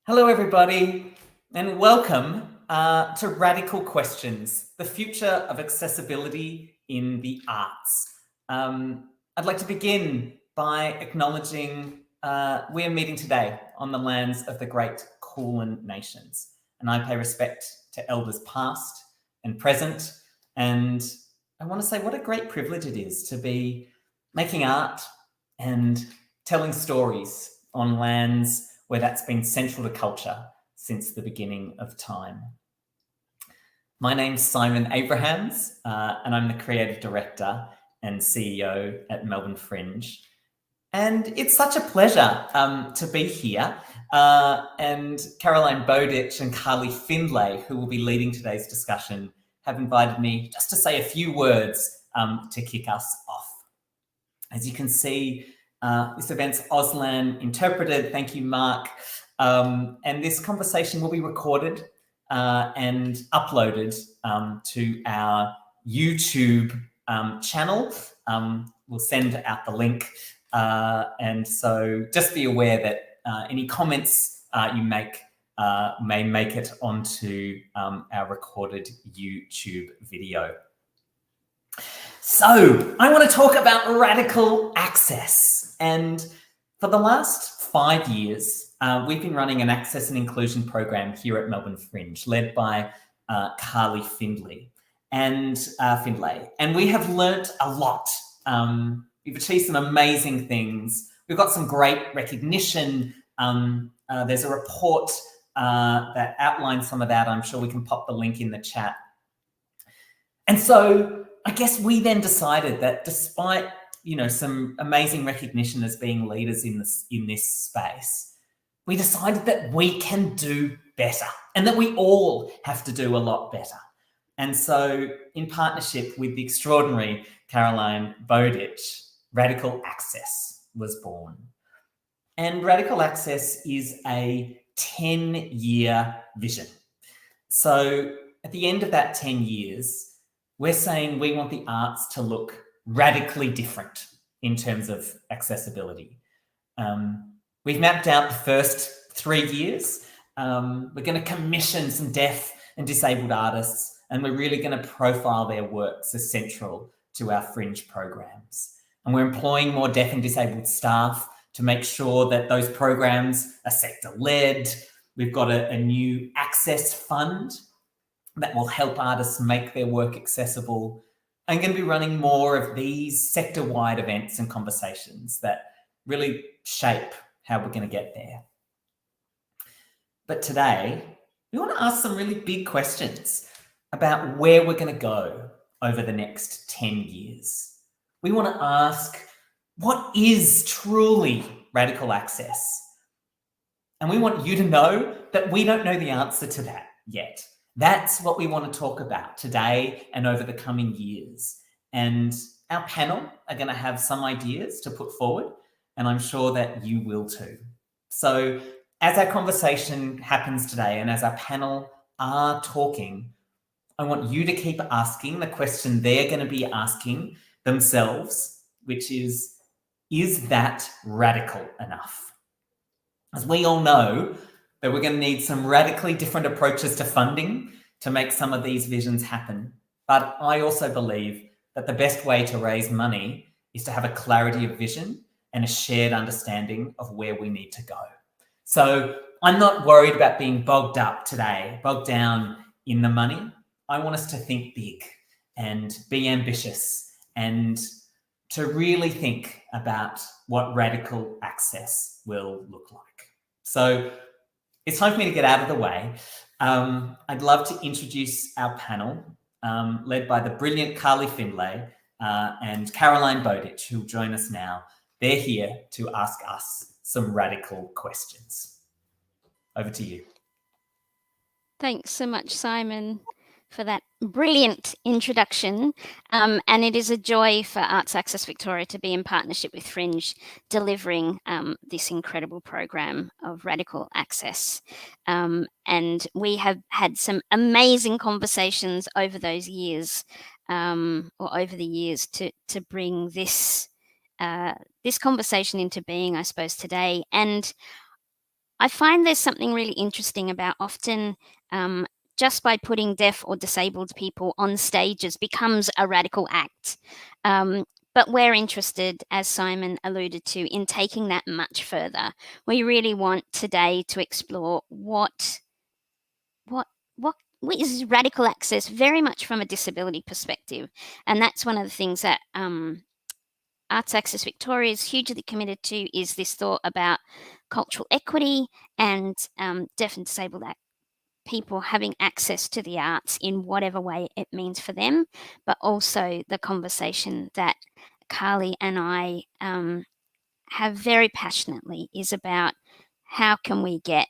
Hello, everybody, and welcome to Radical Questions, the future of accessibility in the arts. I'd like to begin by acknowledging we are meeting today on the lands of the great Kulin Nations, and I pay respect to elders past and present, and I want to say what a great privilege it is to be making art and telling stories on lands where that's been central to culture since the beginning of time. My name's Simon Abrahams, and I'm the creative director and CEO at Melbourne Fringe. And it's such a pleasure to be here. And Caroline Bowditch and Carly Findlay, who will be leading today's discussion, have invited me just to say a few words to kick us off. As you can see, this event's Auslan interpreted. Thank you, Mark. And this conversation will be recorded and uploaded to our YouTube channel. We'll send out the link. And so just be aware that any comments you make may make it onto our recorded YouTube video. So I want to talk about radical access. And for the last 5 years, we've been running an access and inclusion program here at Melbourne Fringe, led by Carly Findlay. And we have learnt a lot. We've achieved some amazing things. We've got some great recognition. There's a report that outlines some of that. I'm sure we can pop the link in the chat. And so I guess we then decided that despite, some amazing recognition as being leaders in this space, we decided that we can do better and that we all have to do a lot better. And so in partnership with the extraordinary Caroline Bowditch, Radical Access was born. And Radical Access is a 10-year vision. So at the end of that 10 years, we're saying we want the arts to look radically different in terms of accessibility. We've mapped out the first 3 years. We're going to commission some deaf and disabled artists, and we're really going to profile their works as central to our Fringe programs. And we're employing more deaf and disabled staff to make sure that those programs are sector-led. We've got a new access fund that will help artists make their work accessible. I'm going to be running more of these sector-wide events and conversations that really shape how we're going to get there. But today, we want to ask some really big questions about where we're going to go over the next 10 years. We want to ask, what is truly radical access? And we want you to know that we don't know the answer to that yet. That's what we want to talk about today and over the coming years. And our panel are going to have some ideas to put forward, and I'm sure that you will too. So as our conversation happens today and as our panel are talking, I want you to keep asking the question they're going to be asking themselves, which is that radical enough? As we all know, that we're going to need some radically different approaches to funding to make some of these visions happen. But I also believe that the best way to raise money is to have a clarity of vision and a shared understanding of where we need to go. So I'm not worried about being bogged down in the money. I want us to think big and be ambitious and to really think about what radical access will look like. So it's time for me to get out of the way. I'd love to introduce our panel, led by the brilliant Carly Findlay and Caroline Bowditch, who'll join us now. They're here to ask us some radical questions. Over to you. Thanks so much, Simon, for that brilliant introduction. And it is a joy for Arts Access Victoria to be in partnership with Fringe, delivering this incredible program of radical access. And we have had some amazing conversations over those years, or over the years, to bring this conversation into being, I suppose, today. And I find there's something really interesting about often just by putting deaf or disabled people on stages becomes a radical act. But we're interested, as Simon alluded to, in taking that much further. We really want today to explore what is radical access very much from a disability perspective. And that's one of the things that Arts Access Victoria is hugely committed to, is this thought about cultural equity and deaf and disabled people having access to the arts in whatever way it means for them, but also the conversation that Carly and I have very passionately is about how can we get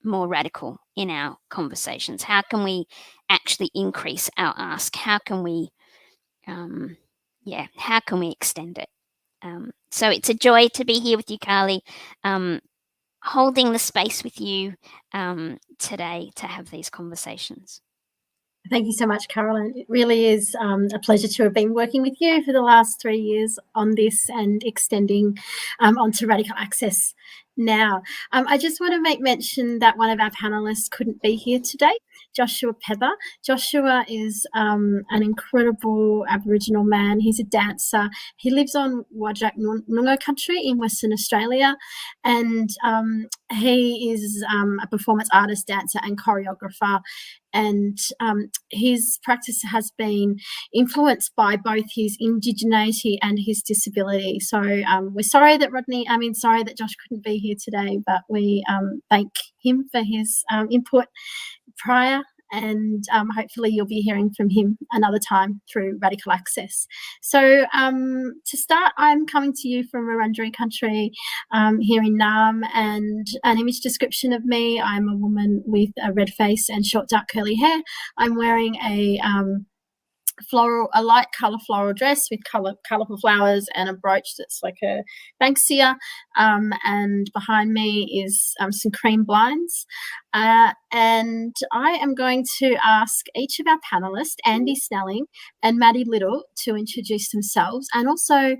more radical in our conversations? How can we actually increase our ask? How can we, how can we extend it? So it's a joy to be here with you, Carly, holding the space with you today to have these conversations. Thank you so much, Carolyn. It really is a pleasure to have been working with you for the last 3 years on this and extending onto Radical Access now. I just want to make mention that one of our panelists couldn't be here today, Joshua Pepper. Joshua is an incredible Aboriginal man. He's a dancer. He lives on Whadjuk Noongar country in Western Australia, and he is a performance artist, dancer and choreographer. And his practice has been influenced by both his indigeneity and his disability. So we're sorry that Josh couldn't be here today, but we thank him for his input prior, and hopefully you'll be hearing from him another time through Radical Access. So to start, I'm coming to you from Wurundjeri country here in Naarm, and an image description of me: I'm a woman with a red face and short dark curly hair. I'm wearing a light colour floral dress with colourful flowers and a brooch that's like a Banksia, and behind me is some cream blinds, and I am going to ask each of our panellists, Andy Snelling and Maddie Little, to introduce themselves and also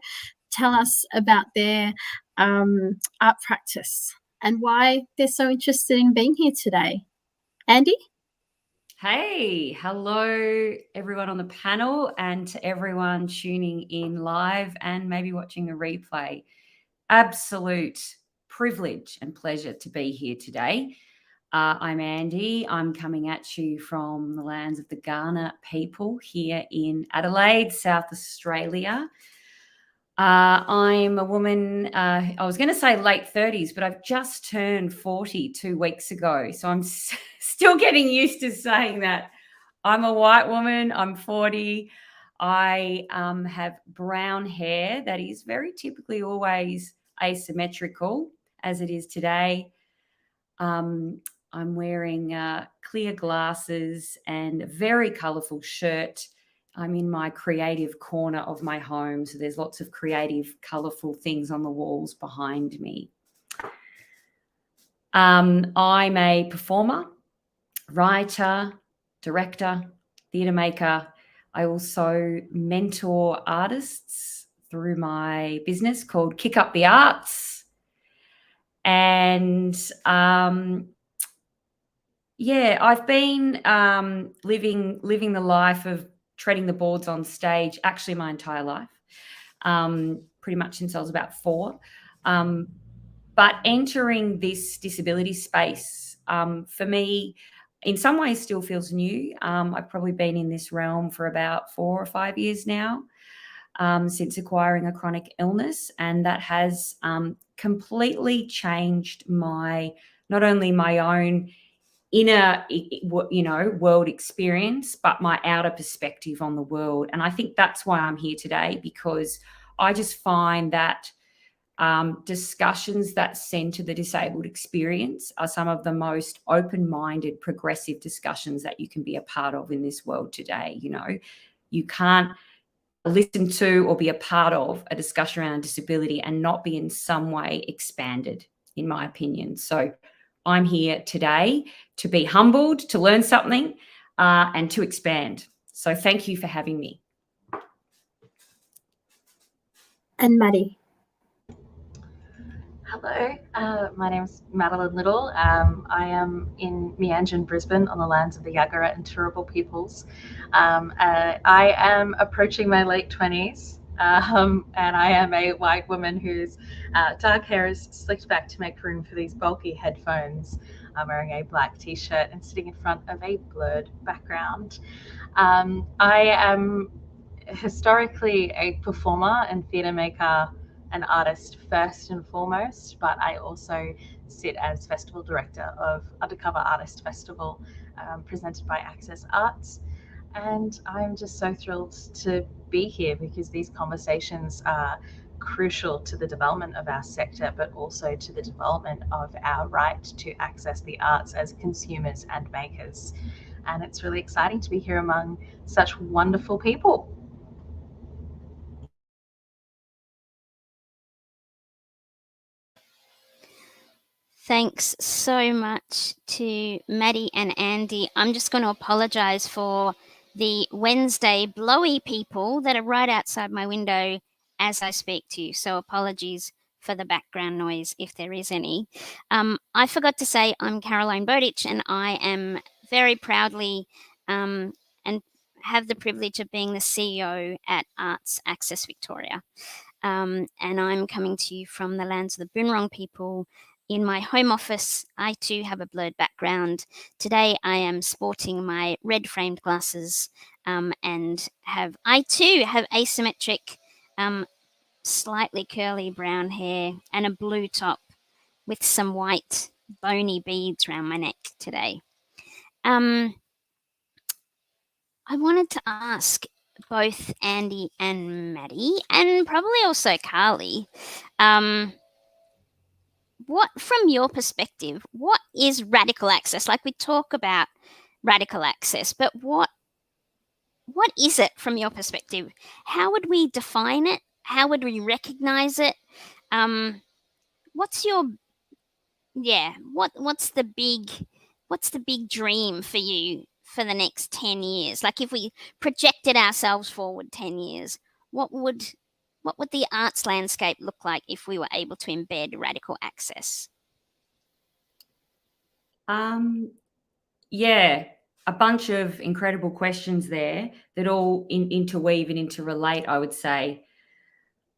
tell us about their art practice and why they're so interested in being here today. Andy? Hey, hello everyone on the panel and to everyone tuning in live and maybe watching a replay. Absolute privilege and pleasure to be here today. I'm Andy. I'm coming at you from the lands of the Kaurna people here in Adelaide, South Australia. I'm a woman, I was going to say late 30s, but I've just turned 40 2 weeks ago. So I'm still getting used to saying that. I'm a white woman. I'm 40. I have brown hair that is very typically always asymmetrical, as it is today. I'm wearing clear glasses and a very colourful shirt. I'm in my creative corner of my home, so there's lots of creative, colourful things on the walls behind me. I'm a performer, writer, director, theatre maker. I also mentor artists through my business called Kick Up the Arts. And I've been living the life of treading the boards on stage actually my entire life, pretty much since I was about 4. But entering this disability space, for me, in some ways still feels new. I've probably been in this realm for about 4 or 5 years now, since acquiring a chronic illness, and that has completely changed not only my own inner, world experience, but my outer perspective on the world. And I think that's why I'm here today, because I just find that discussions that centre the disabled experience are some of the most open-minded, progressive discussions that you can be a part of in this world today. You can't listen to or be a part of a discussion around disability and not be in some way expanded, in my opinion. So I'm here today to be humbled, to learn something, and to expand. So thank you for having me. And Maddie. Hello, my name is Madeline Little. I am in Meanjin, Brisbane, on the lands of the Yagara and Turrbal peoples. I am approaching my late 20s, and I am a white woman whose dark hair is slicked back to make room for these bulky headphones. I'm wearing a black t-shirt and sitting in front of a blurred background. I am historically a performer and theatre maker, an artist first and foremost, but I also sit as festival director of Undercover Artist Festival, presented by Access Arts. And I'm just so thrilled to be here because these conversations are crucial to the development of our sector, but also to the development of our right to access the arts as consumers and makers. And it's really exciting to be here among such wonderful people. Thanks so much to Maddie and Andy. I'm just going to apologize for the Wednesday blowy people that are right outside my window as I speak to you. So apologies for the background noise if there is any. I forgot to say I'm Caroline Bowditch, and I am very proudly and have the privilege of being the CEO at Arts Access Victoria. And I'm coming to you from the lands of the Boonwurrung people. In my home office, I too have a blurred background. Today, I am sporting my red framed glasses, and I too have asymmetric, slightly curly brown hair and a blue top with some white bony beads around my neck today. I wanted to ask both Andy and Maddie, and probably also Carly, what, from your perspective, what is radical access? Like, we talk about radical access, but what is it from your perspective? How would we define it? How would we recognize it? What's your what's the big dream for you for the next 10 years? Like, if we projected ourselves forward 10 years, what would the arts landscape look like if we were able to embed radical access? Yeah, a bunch of incredible questions there that all interweave and interrelate, I would say.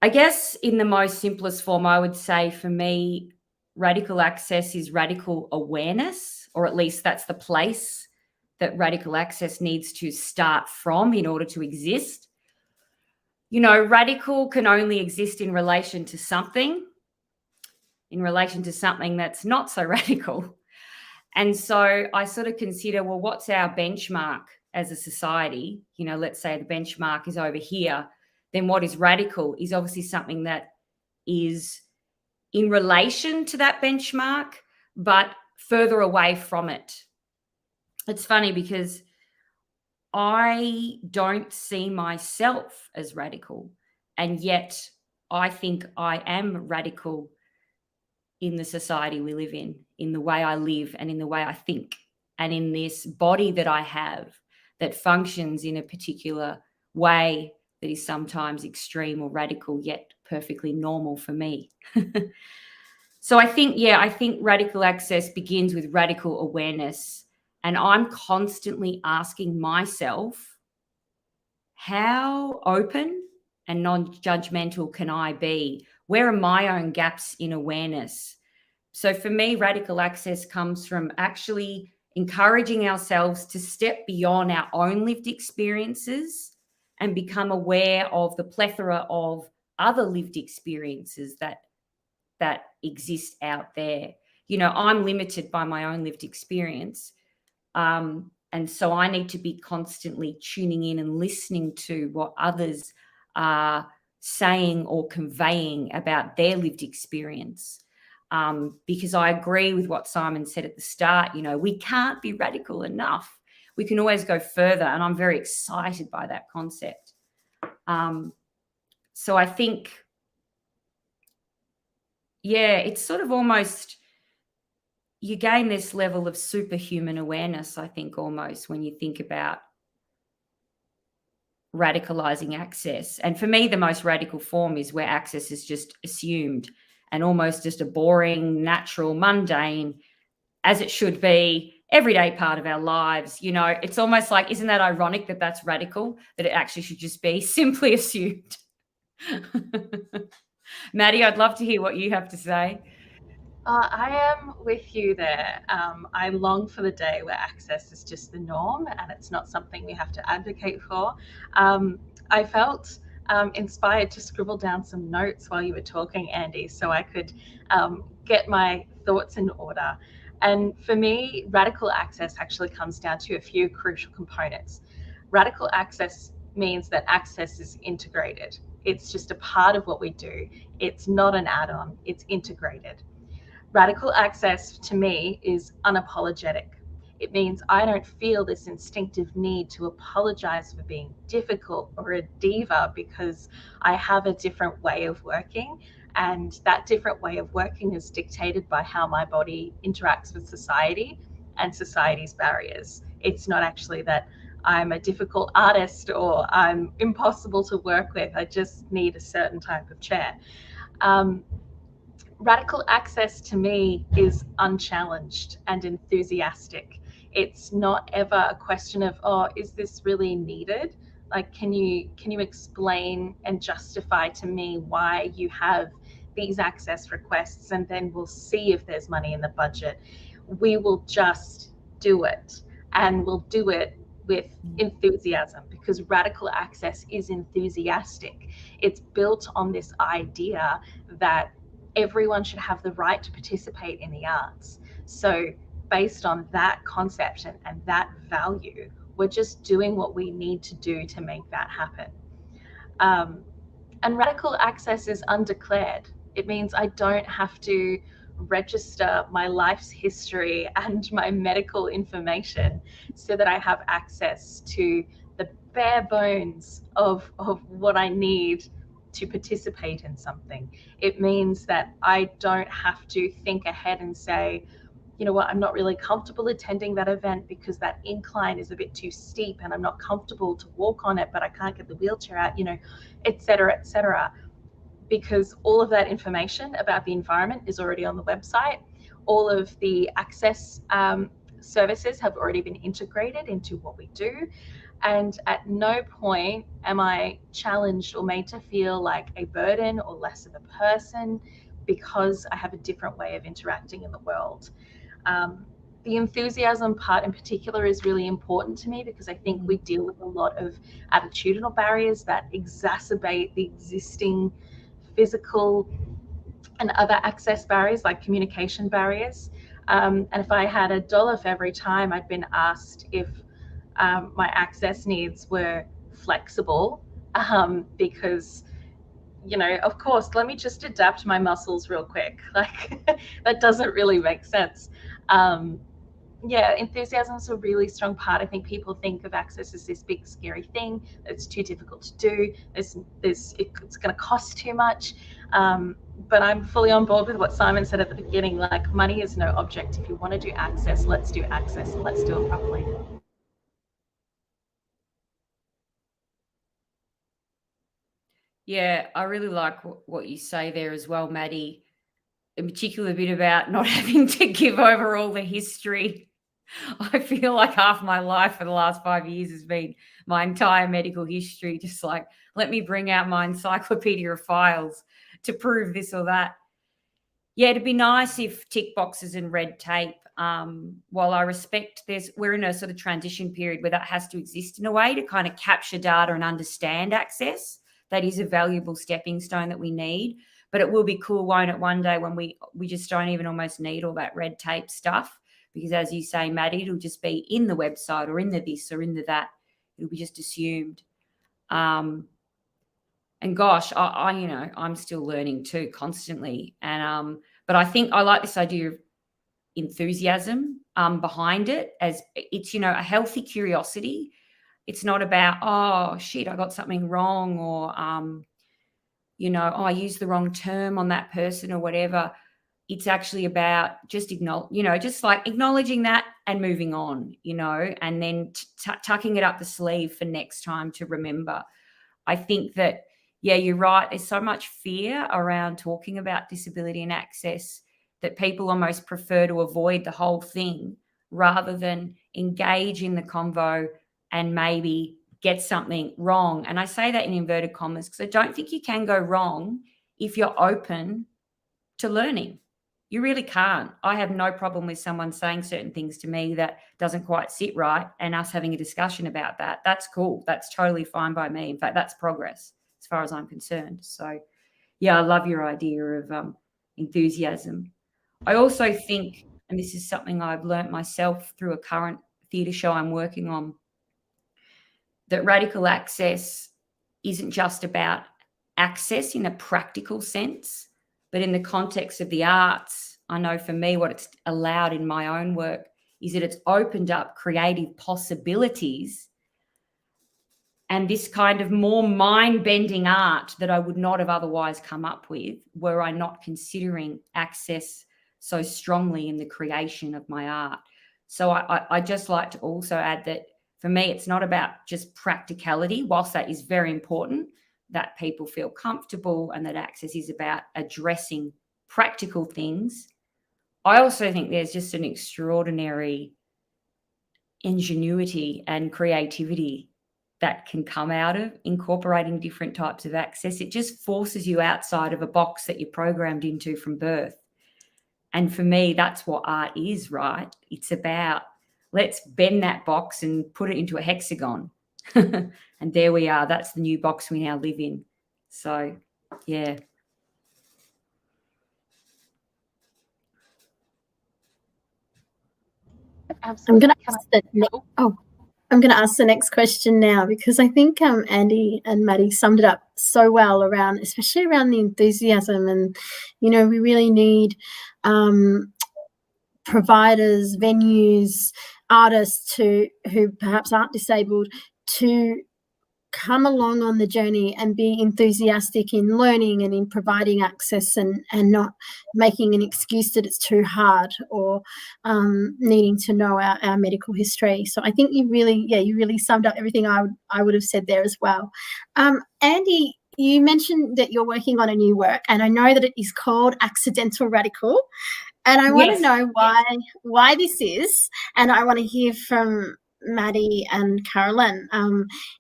I guess in the most simplest form, I would say for me, radical access is radical awareness, or at least that's the place that radical access needs to start from in order to exist. You know, radical can only exist in relation to something that's not so radical. And so I sort of consider, well, what's our benchmark as a society? You know, let's say the benchmark is over here. Then what is radical is obviously something that is in relation to that benchmark, but further away from it. It's funny because I don't see myself as radical, and yet I think I am radical in the society we live in the way I live and in the way I think, and in this body that I have that functions in a particular way that is sometimes extreme or radical, yet perfectly normal for me. So I think radical access begins with radical awareness. And I'm constantly asking myself, how open and non-judgmental can I be? Where are my own gaps in awareness? So for me, radical access comes from actually encouraging ourselves to step beyond our own lived experiences and become aware of the plethora of other lived experiences that exist out there. You know, I'm limited by my own lived experience. And so I need to be constantly tuning in and listening to what others are saying or conveying about their lived experience. Because I agree with what Simon said at the start, you know, we can't be radical enough. We can always go further. And I'm very excited by that concept. So I think, it's sort of almost, you gain this level of superhuman awareness, I think, almost when you think about radicalizing access. And for me, the most radical form is where access is just assumed and almost just a boring, natural, mundane, as it should be, everyday part of our lives. You know, it's almost like, isn't that ironic that that's radical, that it actually should just be simply assumed? Maddie, I'd love to hear what you have to say. I am with you there. I long for the day where access is just the norm and it's not something we have to advocate for. I felt inspired to scribble down some notes while you were talking, Andy, so I could get my thoughts in order. And for me, radical access actually comes down to a few crucial components. Radical access means that access is integrated. It's just a part of what we do. It's not an add-on, it's integrated. Radical access to me is unapologetic. It means I don't feel this instinctive need to apologize for being difficult or a diva because I have a different way of working. And that different way of working is dictated by how my body interacts with society and society's barriers. It's not actually that I'm a difficult artist or I'm impossible to work with. I just need a certain type of chair. Radical access to me is unchallenged and enthusiastic. It's not ever a question of, oh, is this really needed? Like, can you explain and justify to me why you have these access requests, and then we'll see if there's money in the budget. We will just do it, and we'll do it with enthusiasm, because radical access is enthusiastic. It's built on this idea that everyone should have the right to participate in the arts. So based on that concept and that value, we're just doing what we need to do to make that happen. And radical access is undeclared. It means I don't have to register my life's history and my medical information so that I have access to the bare bones of what I need to participate in something. It means that I don't have to think ahead and say, you know what, I'm not really comfortable attending that event because that incline is a bit too steep and I'm not comfortable to walk on it, but I can't get the wheelchair out, you know, et cetera, because all of that information about the environment is already on the website. All of the access services have already been integrated into what we do. And at no point am I challenged or made to feel like a burden or less of a person because I have a different way of interacting in the world. The enthusiasm part in particular is really important to me because I think we deal with a lot of attitudinal barriers that exacerbate the existing physical and other access barriers like communication barriers. And if I had $1 for every time I'd been asked if my access needs were flexible, because, you know, of course, let me just adapt my muscles real quick. Like, that doesn't really make sense. Yeah, enthusiasm is a really strong part. I think people think of access as this big scary thing that's too difficult to do. It's going to cost too much. But I'm fully on board with what Simon said at the beginning. Like, money is no object. If you want to do access, let's do access and let's do it properly. Yeah, I really like what you say there as well, Maddie. In particular, a bit about not having to give over all the history. I feel like half my life for the last 5 years has been my entire medical history. Just like, let me bring out my encyclopedia of files to prove this or that. Yeah, it'd be nice if tick boxes and red tape, while I respect we're in a sort of transition period where that has to exist in a way to kind of capture data and understand access. That is a valuable stepping stone that we need. But it will be cool, won't it, one day when we just don't even almost need all that red tape stuff, because as you say, Maddie, it'll just be in the website or in the this or in the that. It'll be just assumed. And gosh, I you know, I'm still learning too constantly. And but I think I like this idea of enthusiasm behind it, as it's, you know, a healthy curiosity. It's not about, oh shit, I got something wrong, or you know, oh, I used the wrong term on that person or whatever. It's actually about just acknowledging that and moving on, you know, and then tucking it up the sleeve for next time to remember. I think that yeah, you're right. There's so much fear around talking about disability and access that people almost prefer to avoid the whole thing rather than engage in the convo and maybe get something wrong. And I say that in inverted commas because I don't think you can go wrong if you're open to learning. You really can't. I have no problem with someone saying certain things to me that doesn't quite sit right and us having a discussion about that. That's cool. That's totally fine by me. In fact, that's progress as far as I'm concerned. So, yeah, I love your idea of enthusiasm. I also think, and this is something I've learnt myself through a current theatre show I'm working on, that radical access isn't just about access in a practical sense, but in the context of the arts. I know for me what it's allowed in my own work is that it's opened up creative possibilities and this kind of more mind-bending art that I would not have otherwise come up with were I not considering access so strongly in the creation of my art. So I just like to also add that for me, it's not about just practicality, whilst that is very important, that people feel comfortable and that access is about addressing practical things. I also think there's just an extraordinary ingenuity and creativity that can come out of incorporating different types of access. It just forces you outside of a box that you're programmed into from birth. And for me, that's what art is, right? It's about, let's bend that box and put it into a hexagon. And there we are. That's the new box we now live in. So, yeah. Absolutely. I'm going to ask the next question now because I think Andy and Maddie summed it up so well around, especially around the enthusiasm, and we really need providers, venues, artists who perhaps aren't disabled to come along on the journey and be enthusiastic in learning and in providing access and not making an excuse that it's too hard or needing to know our medical history. So I think you really summed up everything I would have said there as well. Andy, you mentioned that you're working on a new work, and I know that it is called Accidental Radical. And I want to know why this is, and I want to hear from Maddie and Carolyn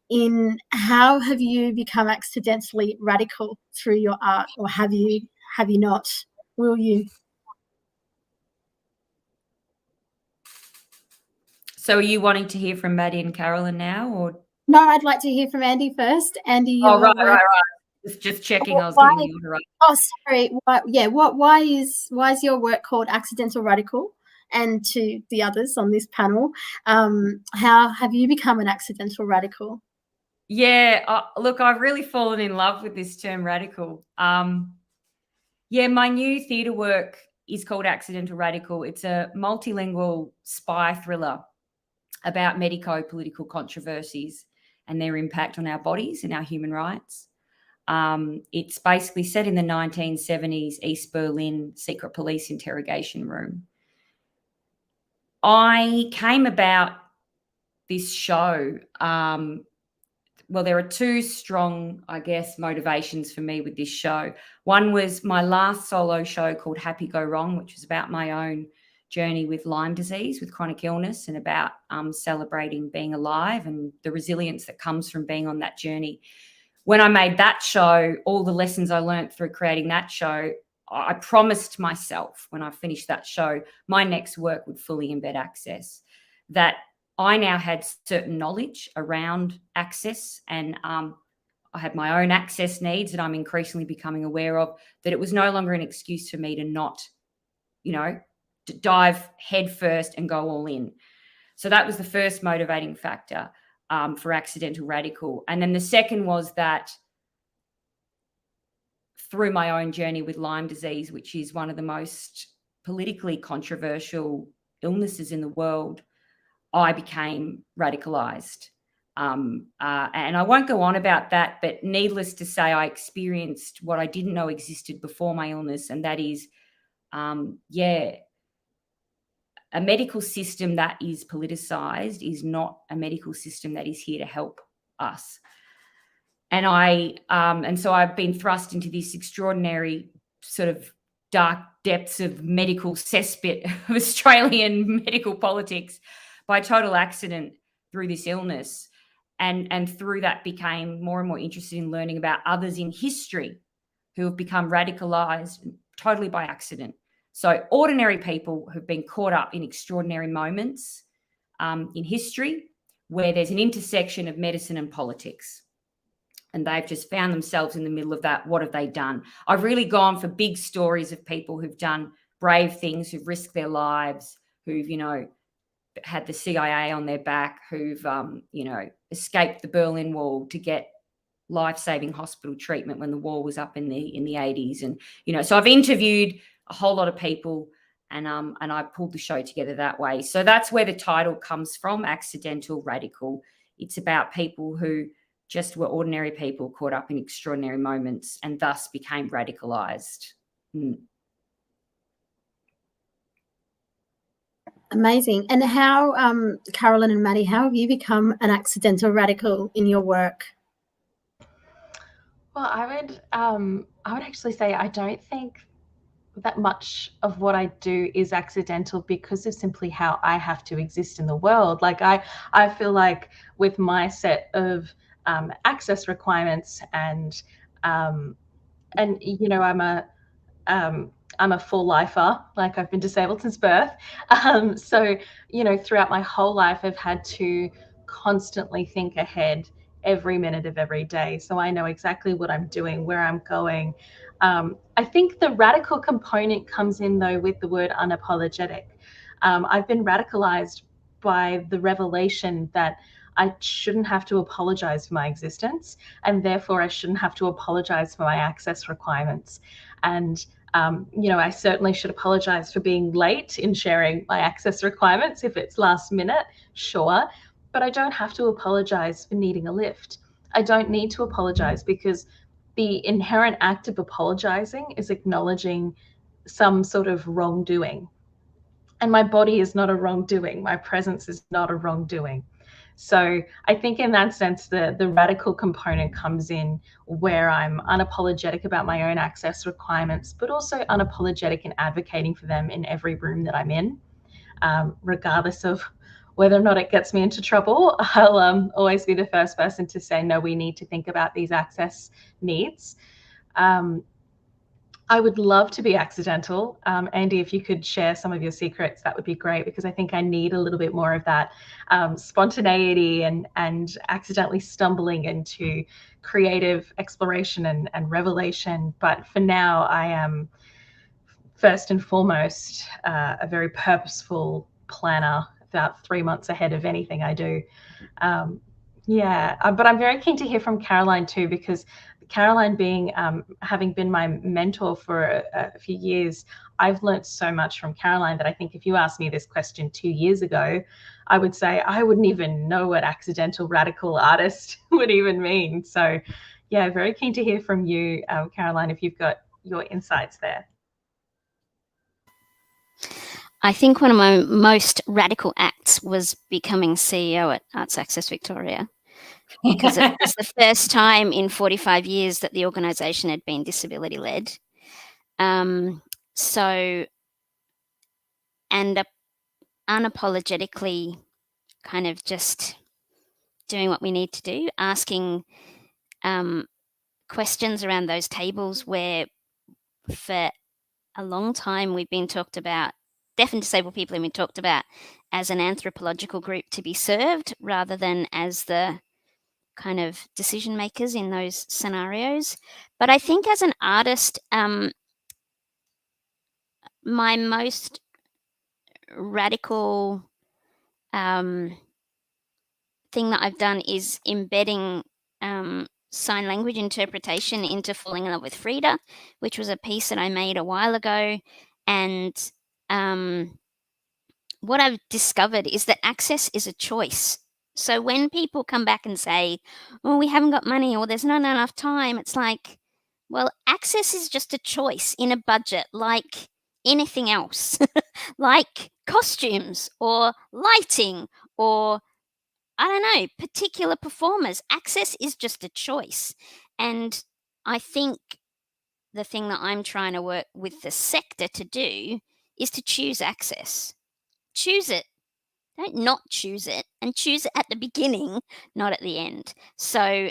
in how have you become accidentally radical through your art, or have you not? Will you? So are you wanting to hear from Maddie and Carolyn now, or? No, I'd like to hear from Andy first. Andy, right. Just checking. I was getting the order right. Oh, sorry. Why is your work called Accidental Radical? And to the others on this panel, how have you become an accidental radical? Yeah, look, I've really fallen in love with this term radical. My new theatre work is called Accidental Radical. It's a multilingual spy thriller about medico-political controversies and their impact on our bodies and our human rights. It's basically set in the 1970s East Berlin secret police interrogation room. I came about this show. There are two strong, I guess, motivations for me with this show. One was my last solo show called Happy Go Wrong, which was about my own journey with Lyme disease, with chronic illness, and about celebrating being alive and the resilience that comes from being on that journey. When I made that show, all the lessons I learned through creating that show, I promised myself when I finished that show, my next work would fully embed access, that I now had certain knowledge around access, and I had my own access needs that I'm increasingly becoming aware of, that it was no longer an excuse for me to not, to dive head first and go all in. So that was the first motivating factor for Accidental Radical. And then the second was that through my own journey with Lyme disease, which is one of the most politically controversial illnesses in the world, I became radicalized. And I won't go on about that, but needless to say, I experienced what I didn't know existed before my illness, and that is, a medical system that is politicized is not a medical system that is here to help us. And so I've been thrust into this extraordinary sort of dark depths of medical cesspit of Australian medical politics by total accident through this illness. And through that became more and more interested in learning about others in history who have become radicalized totally by accident. So ordinary people who've been caught up in extraordinary moments in history where there's an intersection of medicine and politics. And they've just found themselves in the middle of that. What have they done? I've really gone for big stories of people who've done brave things, who've risked their lives, who've, had the CIA on their back, who've, escaped the Berlin Wall to get life-saving hospital treatment when the wall was up in the 80s. And, so I've interviewed a whole lot of people and I pulled the show together that way. So that's where the title comes from, Accidental Radical. It's about people who just were ordinary people caught up in extraordinary moments and thus became radicalized. Amazing. And how, Carolyn and Maddie, how have you become an accidental radical in your work? Well, I would actually say I don't think that much of what I do is accidental because of simply how I have to exist in the world. Like I feel like with my set of access requirements and I'm a full lifer, like I've been disabled since birth. So, throughout my whole life, I've had to constantly think ahead every minute of every day. So I know exactly what I'm doing, where I'm going. I think the radical component comes in though with the word unapologetic. I've been radicalized by the revelation that I shouldn't have to apologize for my existence, and therefore I shouldn't have to apologize for my access requirements. And I certainly should apologize for being late in sharing my access requirements. If it's last minute, sure, but I don't have to apologize for needing a lift. I don't need to apologize because the inherent act of apologizing is acknowledging some sort of wrongdoing. And my body is not a wrongdoing. My presence is not a wrongdoing. So I think in that sense, the radical component comes in where I'm unapologetic about my own access requirements, but also unapologetic in advocating for them in every room that I'm in, regardless of whether or not it gets me into trouble. I'll always be the first person to say, no, we need to think about these access needs. I would love to be accidental. Andy, if you could share some of your secrets, that would be great, because I think I need a little bit more of that spontaneity and accidentally stumbling into creative exploration and revelation. But for now, I am first and foremost a very purposeful planner, about 3 months ahead of anything I do. But I'm very keen to hear from Caroline too, because Caroline being having been my mentor for a few years, I've learned so much from Caroline that I think if you asked me this question 2 years ago, I would say I wouldn't even know what accidental radical artist would even mean. So yeah, very keen to hear from you, Caroline, if you've got your insights there. I think one of my most radical acts was becoming CEO at Arts Access Victoria, because it was the first time in 45 years that the organisation had been disability-led. And unapologetically kind of just doing what we need to do, asking questions around those tables where for a long time we've been talked about, deaf and disabled people have been talked about as an anthropological group to be served rather than as the kind of decision makers in those scenarios. But I think as an artist, my most radical thing that I've done is embedding sign language interpretation into Falling in Love with Frida, which was a piece that I made a while ago. And what I've discovered is that access is a choice. So when people come back and say, oh, we haven't got money or there's not enough time, it's like, well, access is just a choice in a budget like anything else, like costumes or lighting or I don't know, particular performers. Access is just a choice. And I think the thing that I'm trying to work with the sector to do is to choose access. Choose it. Don't not choose it, and choose it at the beginning, not at the end. So,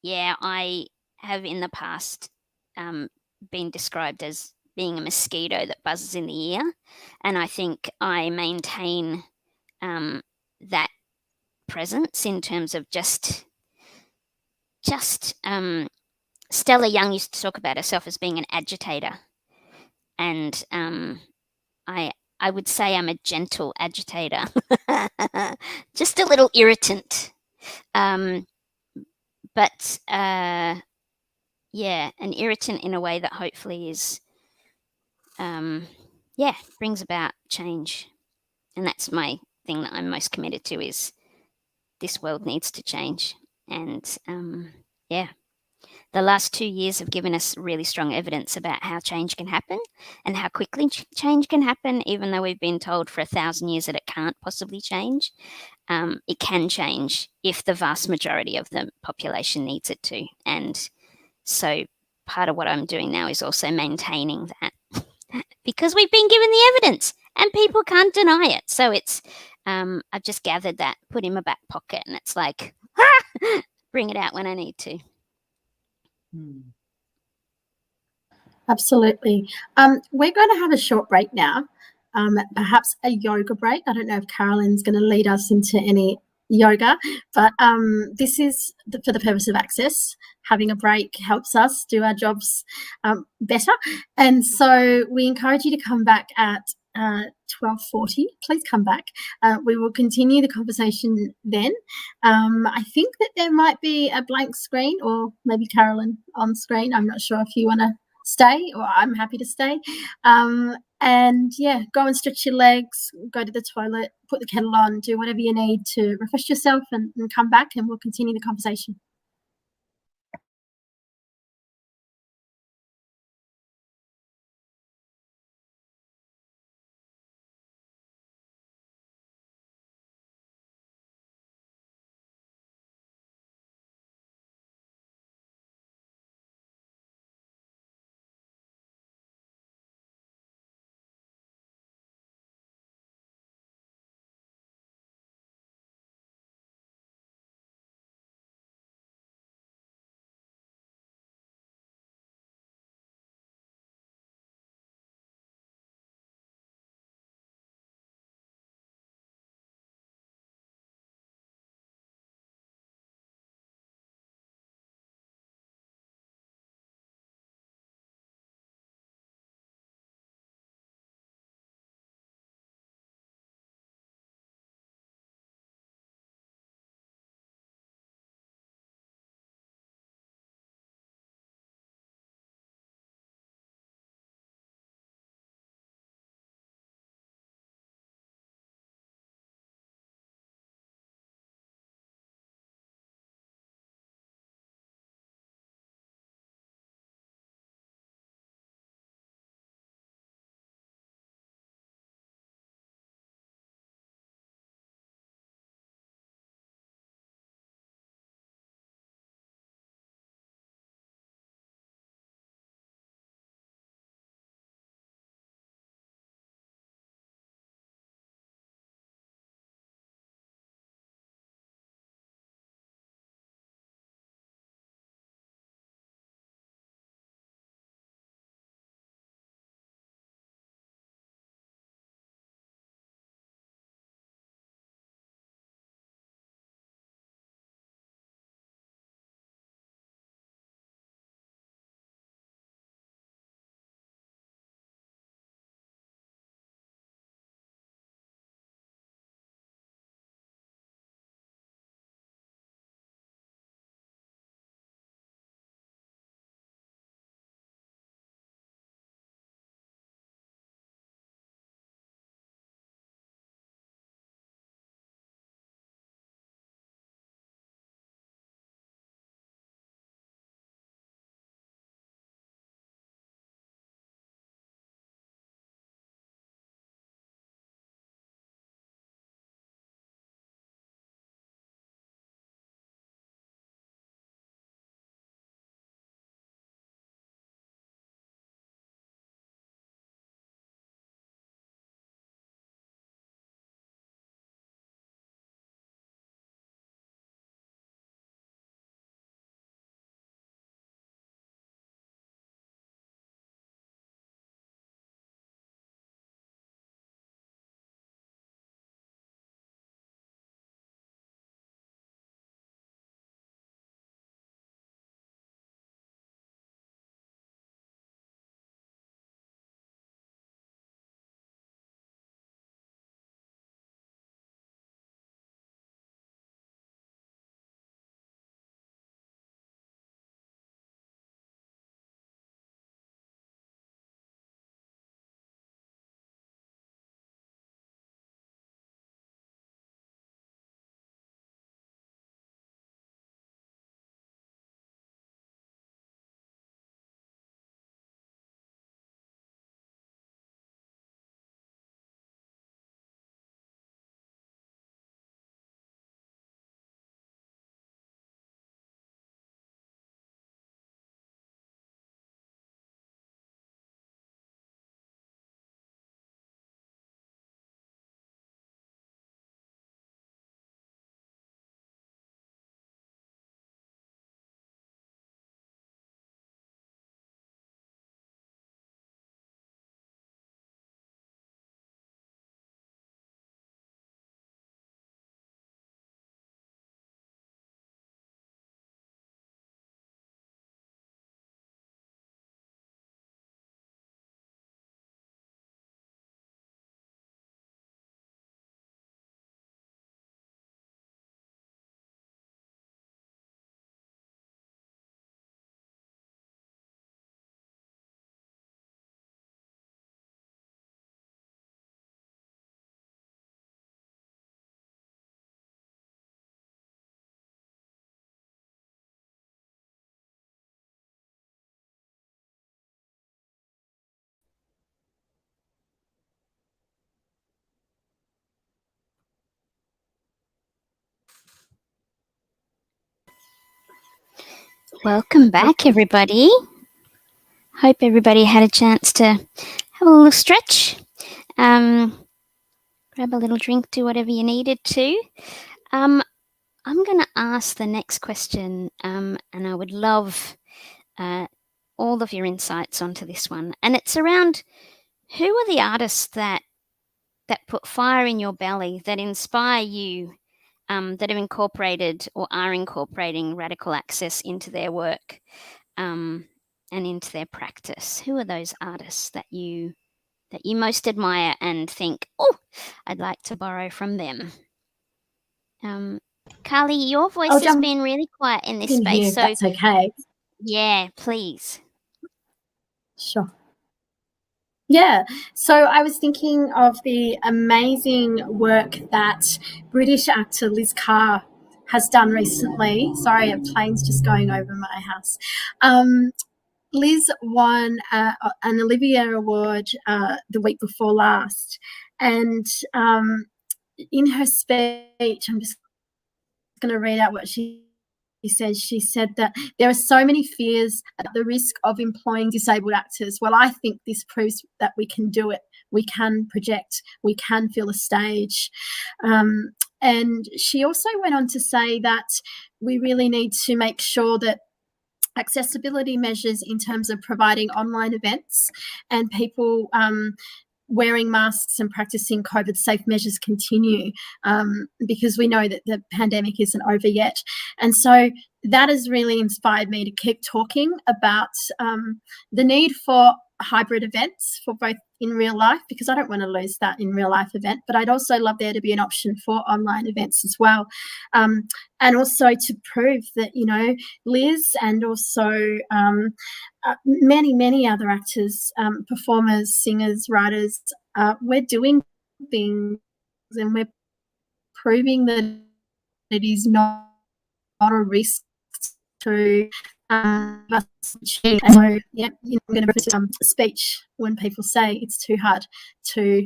yeah, I have in the past been described as being a mosquito that buzzes in the ear. And I think I maintain that presence in terms of just Stella Young used to talk about herself as being an agitator, and I would say I'm a gentle agitator, just a little irritant, but yeah, an irritant in a way that hopefully is brings about change, and that's my thing that I'm most committed to is this world needs to change, and the last 2 years have given us really strong evidence about how change can happen and how quickly change can happen, even though we've been told for 1,000 years that it can't possibly change. It can change if the vast majority of the population needs it to. And so part of what I'm doing now is also maintaining that because we've been given the evidence and people can't deny it. So it's, I've just gathered that, put in my back pocket, and it's like, bring it out when I need to. Absolutely. We're going to have a short break now, perhaps a yoga break. I don't know if Carolyn's going to lead us into any yoga, but this is for the purpose of access. Having a break helps us do our jobs better. And so we encourage you to come back at 12:40. Please come back. We will continue the conversation then. I think that there might be a blank screen or maybe Carolyn on screen. I'm not sure if you want to stay, or I'm happy to stay. And yeah, go and stretch your legs, go to the toilet, put the kettle on, do whatever you need to refresh yourself and come back, and we'll continue the conversation. Welcome back, everybody. Hope everybody had a chance to have a little stretch, grab a little drink, do whatever you needed to. I'm going to ask the next question, and I would love all of your insights onto this one. And it's around, who are the artists that put fire in your belly, that inspire you, that have incorporated or are incorporating radical access into their work and into their practice? Who are those artists that you most admire and think, oh, I'd like to borrow from them? Carly, your voice has jump been really quiet in this in here, space, if so that's okay. yeah, please. Sure. Yeah, so I was thinking of the amazing work that British actor Liz Carr has done recently. Sorry, a plane's just going over my house. Liz won an Olivia Award the week before last, and in her speech, I'm just going to read out what she said. She said that there are so many fears at the risk of employing disabled actors. Well, I think this proves that we can do it. We can project. We can fill a stage. And she also went on to say that we really need to make sure that accessibility measures in terms of providing online events and people wearing masks and practicing COVID safe measures continue, because we know that the pandemic isn't over yet. And so that has really inspired me to keep talking about the need for hybrid events for both in real life, because I don't want to lose that in real life event, but I'd also love there to be an option for online events as well. And also to prove that, you know, Liz and also many other actors, performers, singers, writers, we're doing things and we're proving that it is not a risk to us achieve. And so, yeah, you know, I'm going to put speech when people say it's too hard to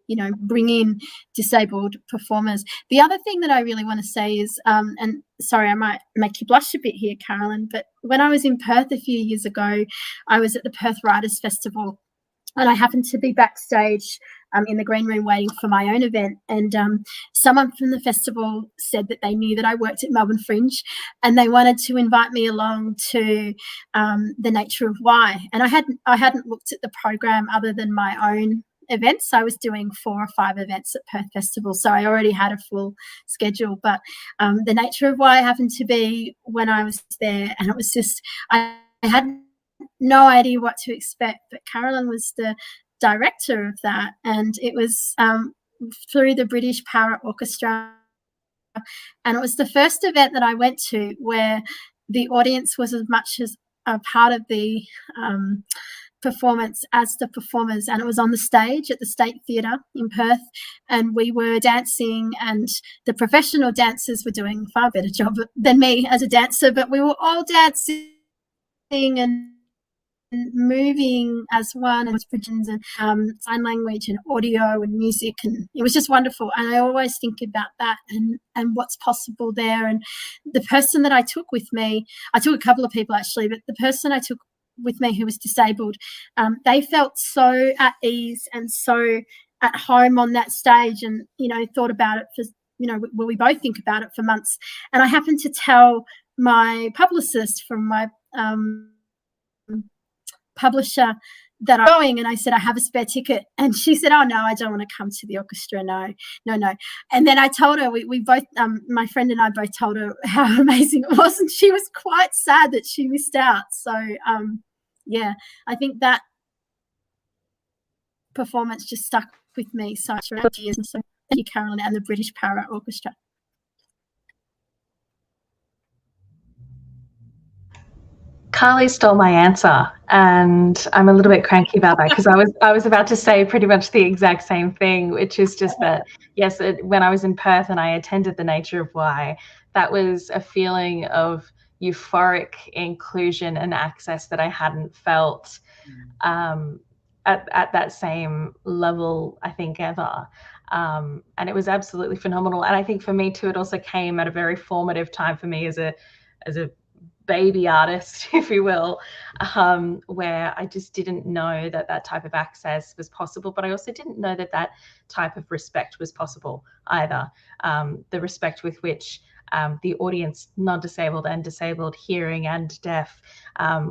you know, bring in disabled performers. The other thing that I really want to say is, and sorry, I might make you blush a bit here, Carolyn, but when I was in Perth a few years ago, I was at the Perth Writers Festival, and I happened to be backstage in the green room waiting for my own event. And someone from the festival said that they knew that I worked at Melbourne Fringe, and they wanted to invite me along to The Nature of Why. And I hadn't looked at the program other than my own events. I was doing 4 or 5 events at Perth Festival, so I already had a full schedule. But The Nature of Why happened to be when I was there, and it was just, I had no idea what to expect. But Carolyn was the director of that, and it was through the British Para Orchestra, and it was the first event that I went to where the audience was as much as a part of the performance as the performers, and it was on the stage at the State Theatre in Perth, and we were dancing, and the professional dancers were doing a far better job than me as a dancer, but we were all dancing and moving as one, and projections and sign language and audio and music, and it was just wonderful. And I always think about that and what's possible there. And the person that I took with me, I took a couple of people actually, but the person I took with me who was disabled, they felt so at ease and so at home on that stage, and, you know, thought about it for, you know, well, we both think about it for months. And I happened to tell my publicist from my publisher that I'm going, and I said, I have a spare ticket, and she said, oh no, I don't want to come to the orchestra, no. And then I told her, we both, my friend and I both told her how amazing it was, and she was quite sad that she missed out. So yeah, I think that performance just stuck with me so much throughout the years. And so thank you, Carolyn, and the British Para Orchestra. Carly stole my answer, and I'm a little bit cranky about that, because I was about to say pretty much the exact same thing, which is just that, yes, when I was in Perth and I attended The Nature of Why, that was a feeling of euphoric inclusion and access that I hadn't felt at that same level, I think, ever. And it was absolutely phenomenal. And I think for me too, it also came at a very formative time for me as a baby artist, if you will, where I just didn't know that that type of access was possible, but I also didn't know that that type of respect was possible either. The respect with which the audience, non-disabled and disabled, hearing and deaf,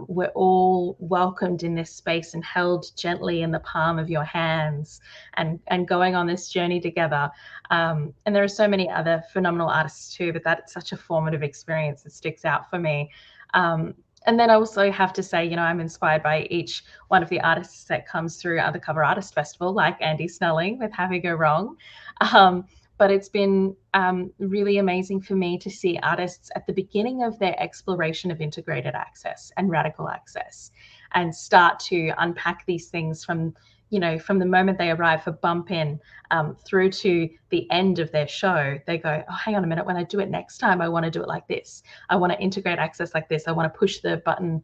were all welcomed in this space and held gently in the palm of your hands and going on this journey together. And there are so many other phenomenal artists too, but that's such a formative experience that sticks out for me. And then I also have to say, I'm inspired by each one of the artists that comes through Undercover Artist Festival, like Andy Snelling with Have You Go Wrong. But it's been really amazing for me to see artists at the beginning of their exploration of integrated access and radical access, and start to unpack these things from the moment they arrive for bump in through to the end of their show. They go, oh, hang on a minute, when I do it next time, I want to do it like this. I want to integrate access like this. I want to push the button.